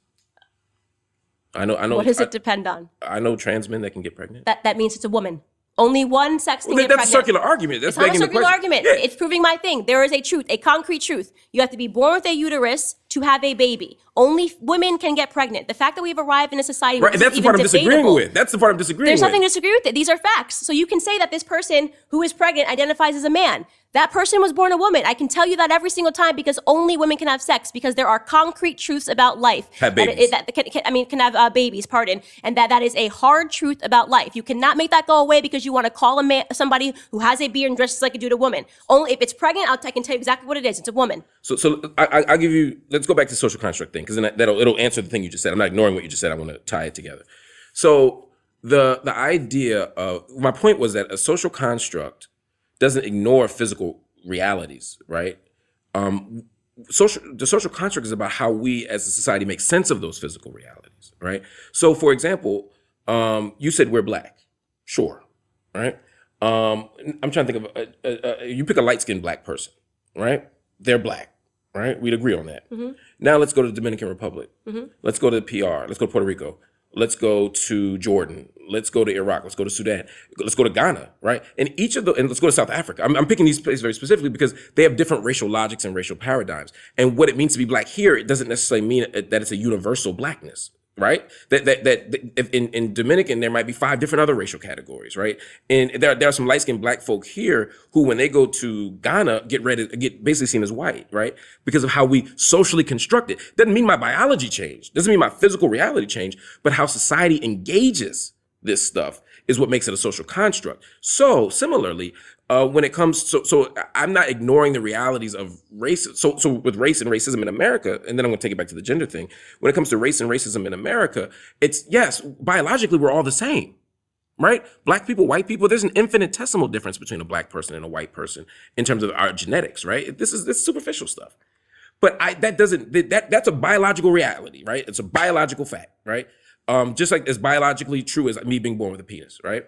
B: I know.
A: What does it depend on?
B: I know trans men that can get pregnant.
A: That means it's a woman. Only one sex can get
B: that's
A: pregnant.
B: a circular argument. That's
A: it's not a circular argument.
B: Yeah.
A: It's proving my thing. There is a truth, a concrete truth. You have to be born with a uterus to have a baby. Only women can get pregnant. The fact that we've arrived in a society where
B: that's the part I'm disagreeing with. That's the part I'm disagreeing with.
A: There's nothing to disagree with it. These are facts. So you can say that this person who is pregnant identifies as a man. That person was born a woman. I can tell you that every single time because only women can have sex because there are concrete truths about life.
B: Have babies.
A: Can have babies, pardon. And that is a hard truth about life. You cannot make that go away because you want to call a man, somebody who has a beard and dresses like a dude a woman. Only if it's pregnant, I can tell you exactly what it is. It's a woman.
B: So I'll give you, let's go back to the social construct thing because then it'll answer the thing you just said. I'm not ignoring what you just said. I want to tie it together. So the idea of, my point was that a social construct doesn't ignore physical realities, right? The social construct is about how we as a society make sense of those physical realities, right? So for example, you said we're Black. Sure, right? I'm trying to think of, you pick a light-skinned Black person, right? They're Black, right? We'd agree on that. Mm-hmm. Now let's go to the Dominican Republic. Mm-hmm. Let's go to PR. Let's go to Puerto Rico. Let's go to Jordan. Let's go to Iraq. Let's go to Sudan. Let's go to Ghana, right? And let's go to South Africa. I'm picking these places very specifically because they have different racial logics and racial paradigms. And what it means to be Black here, it doesn't necessarily mean that it's a universal Blackness, right? That in Dominican, there might be 5 different other racial categories, right? And there are some light-skinned Black folk here who, when they go to Ghana, get basically seen as white, right? Because of how we socially construct it. Doesn't mean my biology changed. Doesn't mean my physical reality changed, but how society engages this stuff is what makes it a social construct. So similarly, when it comes so I'm not ignoring the realities of race. So with race and racism in America, and then I'm going to take it back to the gender thing. When it comes to race and racism in America, it's, yes, biologically we're all the same, right? Black people, white people, there's an infinitesimal difference between a Black person and a white person in terms of our genetics, right? This is superficial stuff. But that's a biological reality, right? It's a biological fact, right? Just like as biologically true as me being born with a penis, right?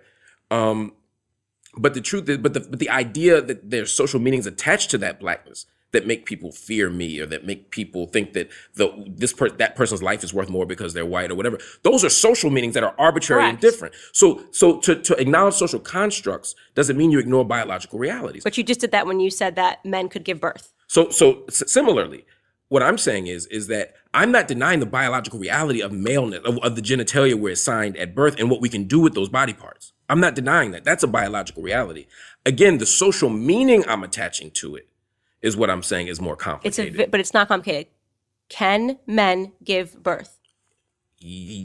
B: But the truth is, but the idea that there's social meanings attached to that Blackness that make people fear me, or that make people think that that person's life is worth more because they're white or whatever, those are social meanings that are arbitrary
A: Correct.
B: and different. So to acknowledge social constructs doesn't mean you ignore biological realities.
A: But you just did that when you said that men could give birth.
B: So similarly, what I'm saying is that I'm not denying the biological reality of maleness, of the genitalia we're assigned at birth and what we can do with those body parts. I'm not denying that. That's a biological reality. Again, the social meaning I'm attaching to it is what I'm saying is more complicated.
A: But it's not complicated. Can men give birth?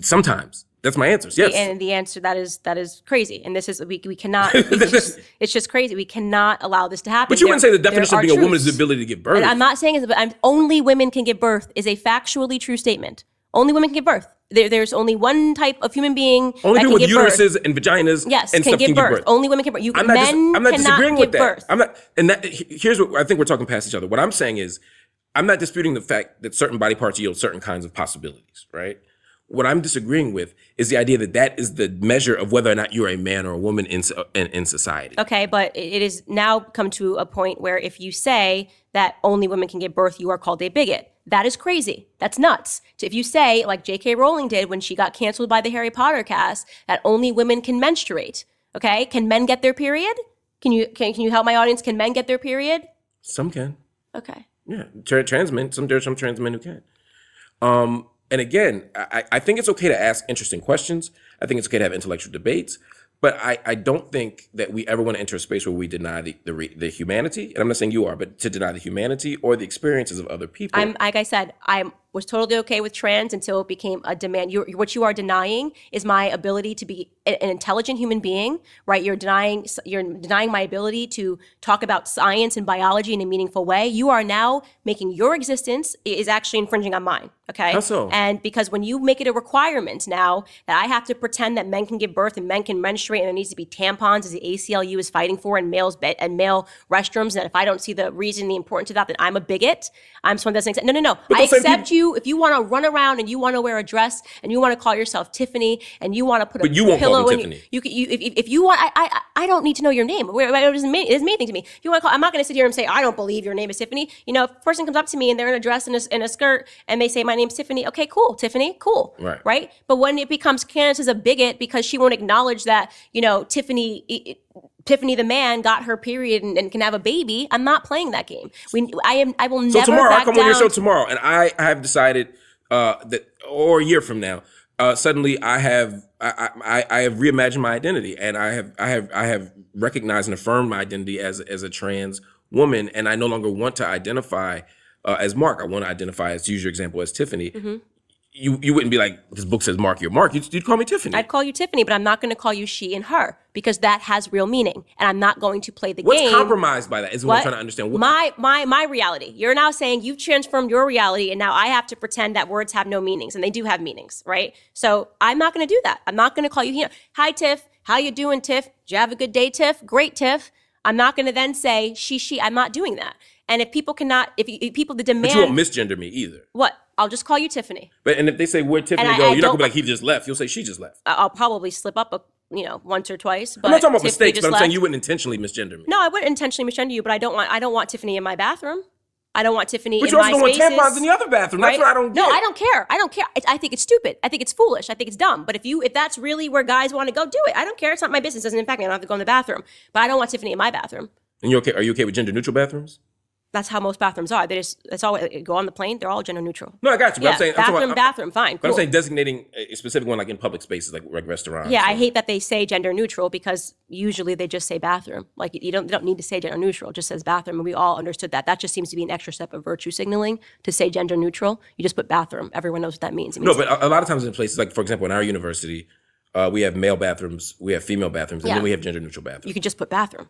B: Sometimes. That's my answer. Yes.
A: And the answer that is crazy. And this is we cannot. It's just crazy. We cannot allow this to happen.
B: But you wouldn't say the definition of being a woman is the ability to give birth.
A: And I'm not saying it, but only women can give birth is a factually true statement. Only women can give birth. There's only one type of human being
B: Only
A: that
B: people
A: can
B: with
A: give
B: uteruses
A: birth.
B: and vaginas
A: Yes,
B: and
A: can
B: stuff
A: give
B: can
A: birth.
B: give birth.
A: Only women can give birth.
B: I'm not disagreeing with that.
A: Birth.
B: I'm not, and that here's what I think we're talking past each other. What I'm saying is, I'm not disputing the fact that certain body parts yield certain kinds of possibilities, right? What I'm disagreeing with is the idea that that is the measure of whether or not you're a man or a woman in society.
A: Okay, but it is now come to a point where if you say that only women can give birth, you are called a bigot. That is crazy. That's nuts. So if you say, like J.K. Rowling did when she got canceled by the Harry Potter cast, that only women can menstruate, okay? Can men get their period? Can you help my audience? Can men get their period?
B: Some can.
A: Okay.
B: Yeah, trans men. There's some trans men who can. And again, I think it's okay to ask interesting questions. I think it's okay to have intellectual debates. But I don't think that we ever want to enter a space where we deny the humanity. And I'm not saying you are, but to deny the humanity or the experiences of other people.
A: Like I said, I was totally okay with trans until it became a demand. What you are denying is my ability to be an intelligent human being, right? You're denying my ability to talk about science and biology in a meaningful way. You are now making your existence is actually infringing on mine, okay?
B: How so?
A: And because when you make it a requirement now that I have to pretend that men can give birth and men can menstruate and there needs to be tampons as the ACLU is fighting for in male restrooms, and that if I don't see the reason, the importance of that, then I'm a bigot. I'm someone that doesn't accept. No. I accept you if you want to run around and you want to wear a dress and you want to call yourself Tiffany and you want to put a pillow in
B: Tiffany.
A: If you want, I don't need to know your name. It doesn't mean anything to me. If you want to call, I'm not going to sit here and say I don't believe your name is Tiffany. You know, if a person comes up to me and they're in a dress and a skirt and they say my name's Tiffany, okay, cool, Tiffany, cool, right? But when it becomes Candace is a bigot because she won't acknowledge that, you know, Tiffany the man got her period and can have a baby, I'm not playing that game. I will never. So
B: tomorrow, I'll come on your show tomorrow, and I have decided that, or a year from now, suddenly I have reimagined my identity, and I have recognized and affirmed my identity as a trans woman, and I no longer want to identify as Mark. I want to identify, as, to use your example, as Tiffany. Mm-hmm. You wouldn't be like, this book says Mark, you're Mark. You'd call me Tiffany.
A: I'd call you Tiffany, but I'm not going to call you she and her because that has real meaning, and I'm not going to play the game.
B: What's compromised by that? Is what I'm trying to understand.
A: My reality. You're now saying you've transformed your reality, and now I have to pretend that words have no meanings, and they do have meanings, right? So I'm not going to do that. I'm not going to call you, hi, Tiff. How you doing, Tiff? Did you have a good day, Tiff? Great, Tiff. I'm not going to then say she. I'm not doing that. And if people cannot, if people the demand,
B: but you won't misgender me either.
A: What? I'll just call you Tiffany.
B: But and if they say where'd Tiffany go, you're not gonna be like he just left. You'll say she just left.
A: I'll probably slip up once or twice. But
B: I'm not talking about
A: Tiffany
B: mistakes, but I'm saying you wouldn't intentionally misgender me.
A: No, I wouldn't intentionally misgender you, but I don't want Tiffany in my bathroom. I don't want Tiffany
B: but
A: in my spaces.
B: But you also don't want tampons in the other bathroom. Right? That's what I don't get.
A: No, I don't care. I think it's stupid. I think it's foolish. I think it's dumb. But if that's really where guys want to go, do it. I don't care. It's not my business. It doesn't impact me. I don't have to go in the bathroom. But I don't want Tiffany in my bathroom.
B: And you okay? Are you okay with gender neutral bathrooms?
A: That's how most bathrooms are. That's all. Go on the plane. They're all gender neutral.
B: No, I got you. But
A: Yeah, bathroom, fine.
B: But cool. I'm saying designating a specific one, like in public spaces, like restaurants.
A: Yeah, I hate that they say gender neutral because usually they just say bathroom. Like they don't need to say gender neutral. It just says bathroom, and we all understood that. That just seems to be an extra step of virtue signaling to say gender neutral. You just put bathroom. Everyone knows what that means.
B: No, but a lot of times in places, like for example, in our university, we have male bathrooms, we have female bathrooms, and then we have gender neutral bathrooms.
A: You could just put bathroom.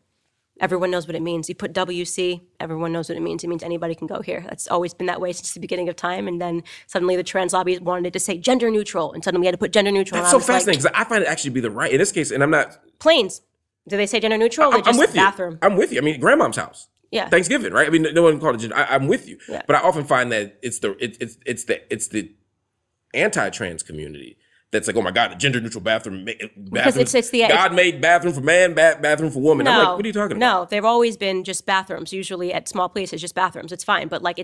A: Everyone knows what it means. You put WC, everyone knows what it means. It means anybody can go here. That's always been that way since the beginning of time. And then suddenly the trans lobby wanted to say gender neutral, and suddenly we had to put gender neutral.
B: That's so fascinating because I find it actually be the right in this case. And I'm not
A: planes. Do they say gender neutral? Or
B: I'm with
A: bathroom?
B: You. I'm with you. I mean, grandmom's house.
A: Yeah.
B: Thanksgiving, right? I mean, no one called it gender. I'm with you.
A: Yeah.
B: But I often find that it's the anti-trans community that's like, oh my God, the gender neutral bathroom.
A: Because it's the
B: God made bathroom for man, bathroom for woman. I'm like, what are you talking about?
A: No, they've always been just bathrooms. Usually at small places, just bathrooms. It's fine, but like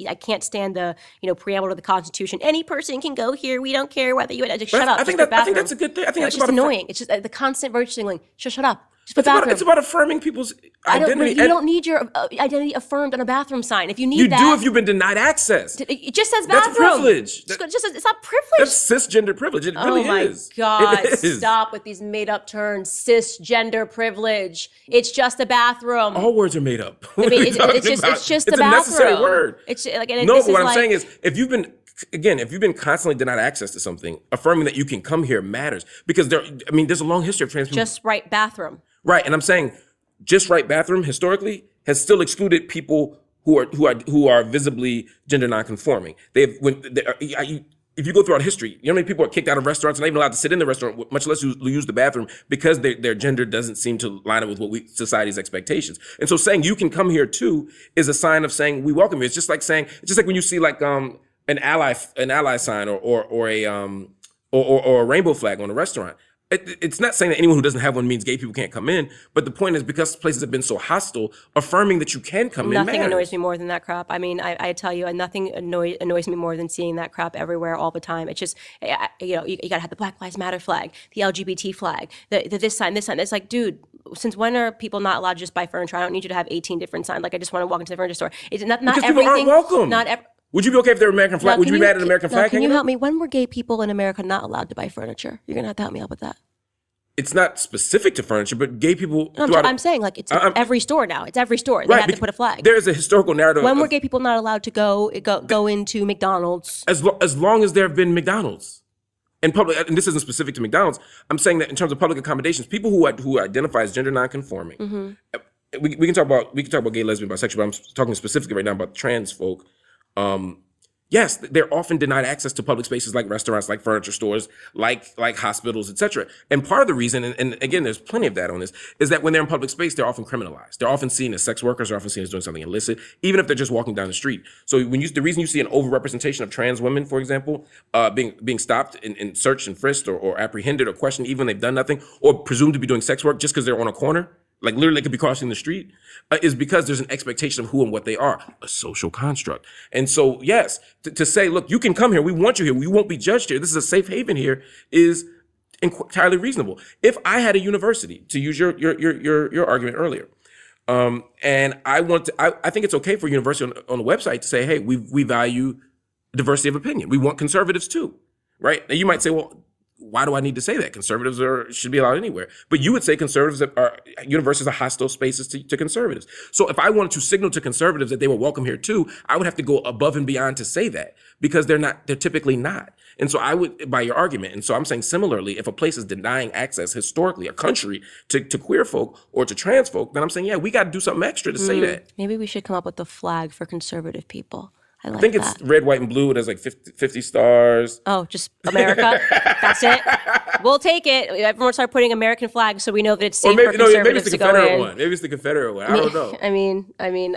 A: I can't stand the preamble to the Constitution. Any person can go here. We don't care whether you. Just shut up.
B: I think that's a good thing. I think
A: it's just annoying. It's just the constant virtue signaling. Just shut up. It's
B: about affirming people's identity.
A: You don't need your identity affirmed on a bathroom sign. If you need that.
B: You do if you've been denied access.
A: It just says bathroom.
B: That's privilege.
A: It's not privilege.
B: That's cisgender privilege. It really is.
A: Oh my God. Stop with these made up terms. Cisgender privilege. It's just a bathroom.
B: All words are made up.
A: I mean, it's just a bathroom. It's a
B: necessary word.
A: It's like,
B: no, but what I'm saying is if you've been constantly denied access to something, affirming that you can come here matters because there's a long history of trans people.
A: Just write bathroom.
B: Right, and I'm saying, just right bathroom historically has still excluded people who are visibly gender nonconforming. if you go throughout history, you know how many people are kicked out of restaurants and not even allowed to sit in the restaurant, much less use the bathroom, because their gender doesn't seem to line up with what society's expectations. And so saying you can come here too is a sign of saying we welcome you. It's just like when you see like an ally sign or a rainbow flag on a restaurant. It's not saying that anyone who doesn't have one means gay people can't come in, but the point is, because places have been so hostile, affirming that you can come in matters.
A: Nothing annoys me more than that crap. I mean, I tell you, nothing annoys me more than seeing that crap everywhere all the time. It's just, you got to have the Black Lives Matter flag, the LGBT flag, the this sign. It's like, dude, since when are people not allowed to just buy furniture? I don't need you to have 18 different signs. Like, I just want to walk into the furniture store. It's not
B: because
A: everything.
B: People aren't welcome.
A: Not
B: Would you be okay if they're American flag? Would you be mad at an American flag?
A: Can you help me? When were gay people in America not allowed to buy furniture? You're going to have to help me out with that.
B: It's not specific to furniture, but gay people.
A: No, I'm saying, like, it's every store now. It's every store. They have to put a flag.
B: There is a historical narrative.
A: When were gay people not allowed to go into McDonald's?
B: As long as there have been McDonald's. And this isn't specific to McDonald's. I'm saying that in terms of public accommodations, people who identify as gender nonconforming. Mm-hmm. We can talk about gay, lesbian, bisexual, but I'm talking specifically right now about trans folk. Yes, they're often denied access to public spaces like restaurants, like furniture stores, like hospitals, etc. And part of the reason, and again, there's plenty of that on this, is that when they're in public space, they're often criminalized. They're often seen as sex workers. They're often seen as doing something illicit, even if they're just walking down the street. So the reason you see an overrepresentation of trans women, for example, being stopped and searched and frisked or apprehended or questioned, even when they've done nothing, or presumed to be doing sex work just because they're on a corner, like literally they could be crossing the street, is because there's an expectation of who and what they are, a social construct. And so, yes, to say, look, you can come here, we want you here, we won't be judged here, this is a safe haven here, is entirely reasonable. If I had a university, to use your argument earlier, and I think it's okay for a university on the website to say, hey, we value diversity of opinion. We want conservatives too, right? Now you might say, well, why do I need to say that? Conservatives should be allowed anywhere. But you would say universities are hostile spaces to conservatives. So if I wanted to signal to conservatives that they were welcome here too, I would have to go above and beyond to say that, because they're typically not. And so I would, by your argument, and so I'm saying similarly, if a place is denying access historically, a country, to queer folk or to trans folk, then I'm saying, yeah, we got to do something extra to say that.
A: Maybe we should come up with a flag for conservative people. I
B: think
A: that.
B: It's red, white, and blue. It has like 50 stars.
A: Oh, just America? That's it? We'll take it. Everyone start putting American flags so we know that it's safe for conservatives to go in.
B: Maybe it's the Confederate one. Maybe it's the Confederate one. I don't know.
A: I mean,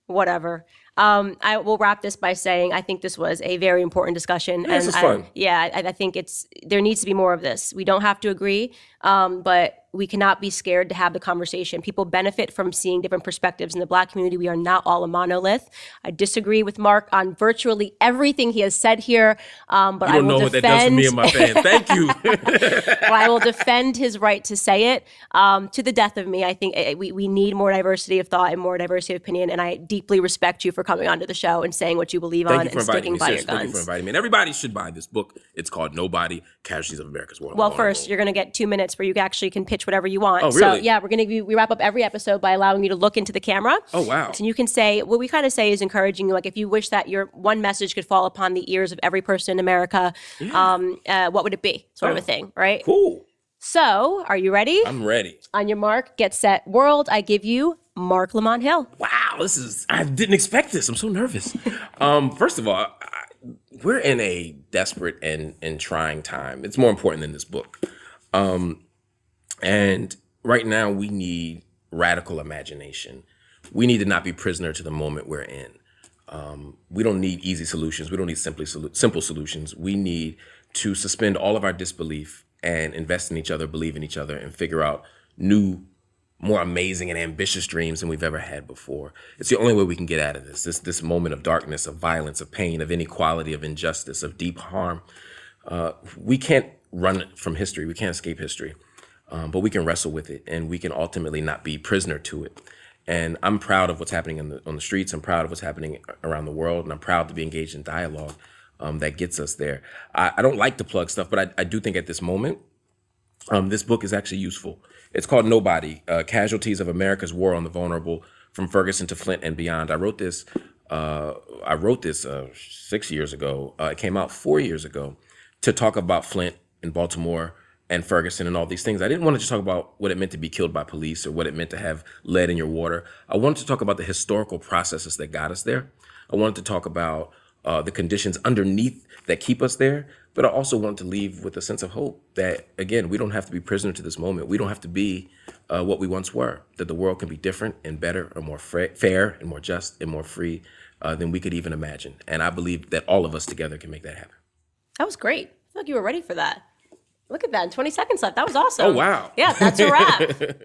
A: whatever. I will wrap this by saying I think this was a very important discussion.
B: Yeah, this is fun.
A: I think there needs to be more of this. We don't have to agree, but we cannot be scared to have the conversation. People benefit from seeing different perspectives. In the Black community, we are not all a monolith. I disagree with Marc on virtually everything he has said here, but I will defend... You don't know what that does for me and my fans. Thank you. But I will defend his right to say it to the death of me. I think we need more diversity of thought and more diversity of opinion, and I deeply respect you for coming onto the show and saying what you believe on and sticking by your guns.
B: Thank you for inviting me. And everybody should buy this book. It's called Nobody, Casualties of America's War.
A: Well, first, you're going to get 2 minutes where you actually can pitch whatever you want.
B: Oh, really?
A: So, yeah, we wrap up every episode by allowing you to look into the camera.
B: Oh, wow.
A: And you can say, what we kind of say is encouraging you, like if you wish that your one message could fall upon the ears of every person in America, what would it be? Sort of a thing, right?
B: Cool.
A: So, are you ready?
B: I'm ready.
A: On your mark, get set, world, I give you Marc Lamont Hill.
B: Wow, I didn't expect this. I'm so nervous. First of all, we're in a desperate and trying time. It's more important than this book. And right now we need radical imagination. We need to not be prisoner to the moment we're in. We don't need easy solutions. We don't need simple solutions. We need to suspend all of our disbelief and invest in each other, believe in each other, and figure out new, more amazing and ambitious dreams than we've ever had before. It's the only way we can get out of this moment of darkness, of violence, of pain, of inequality, of injustice, of deep harm. We can't run from history. We can't escape history. But we can wrestle with it, and we can ultimately not be prisoner to it. And I'm proud of what's happening on the streets. I'm proud of what's happening around the world, and I'm proud to be engaged in dialogue that gets us there. I don't like to plug stuff, but I do think at this moment, this book is actually useful. It's called Nobody, Casualties of America's War on the Vulnerable, from Ferguson to Flint and Beyond. I wrote this 6 years ago. It came out 4 years ago to talk about Flint and Baltimore and Ferguson and all these things. I didn't want to just talk about what it meant to be killed by police or what it meant to have lead in your water. I wanted to talk about the historical processes that got us there. I wanted to talk about the conditions underneath that keep us there. But I also want to leave with a sense of hope that, again, we don't have to be prisoner to this moment. We don't have to be what we once were, that the world can be different and better or more fair and more just and more free than we could even imagine. And I believe that all of us together can make that happen.
A: That was great. I feel like you were ready for that. Look at that. 20 seconds left. That was awesome.
B: Oh, wow.
A: Yeah, that's a wrap.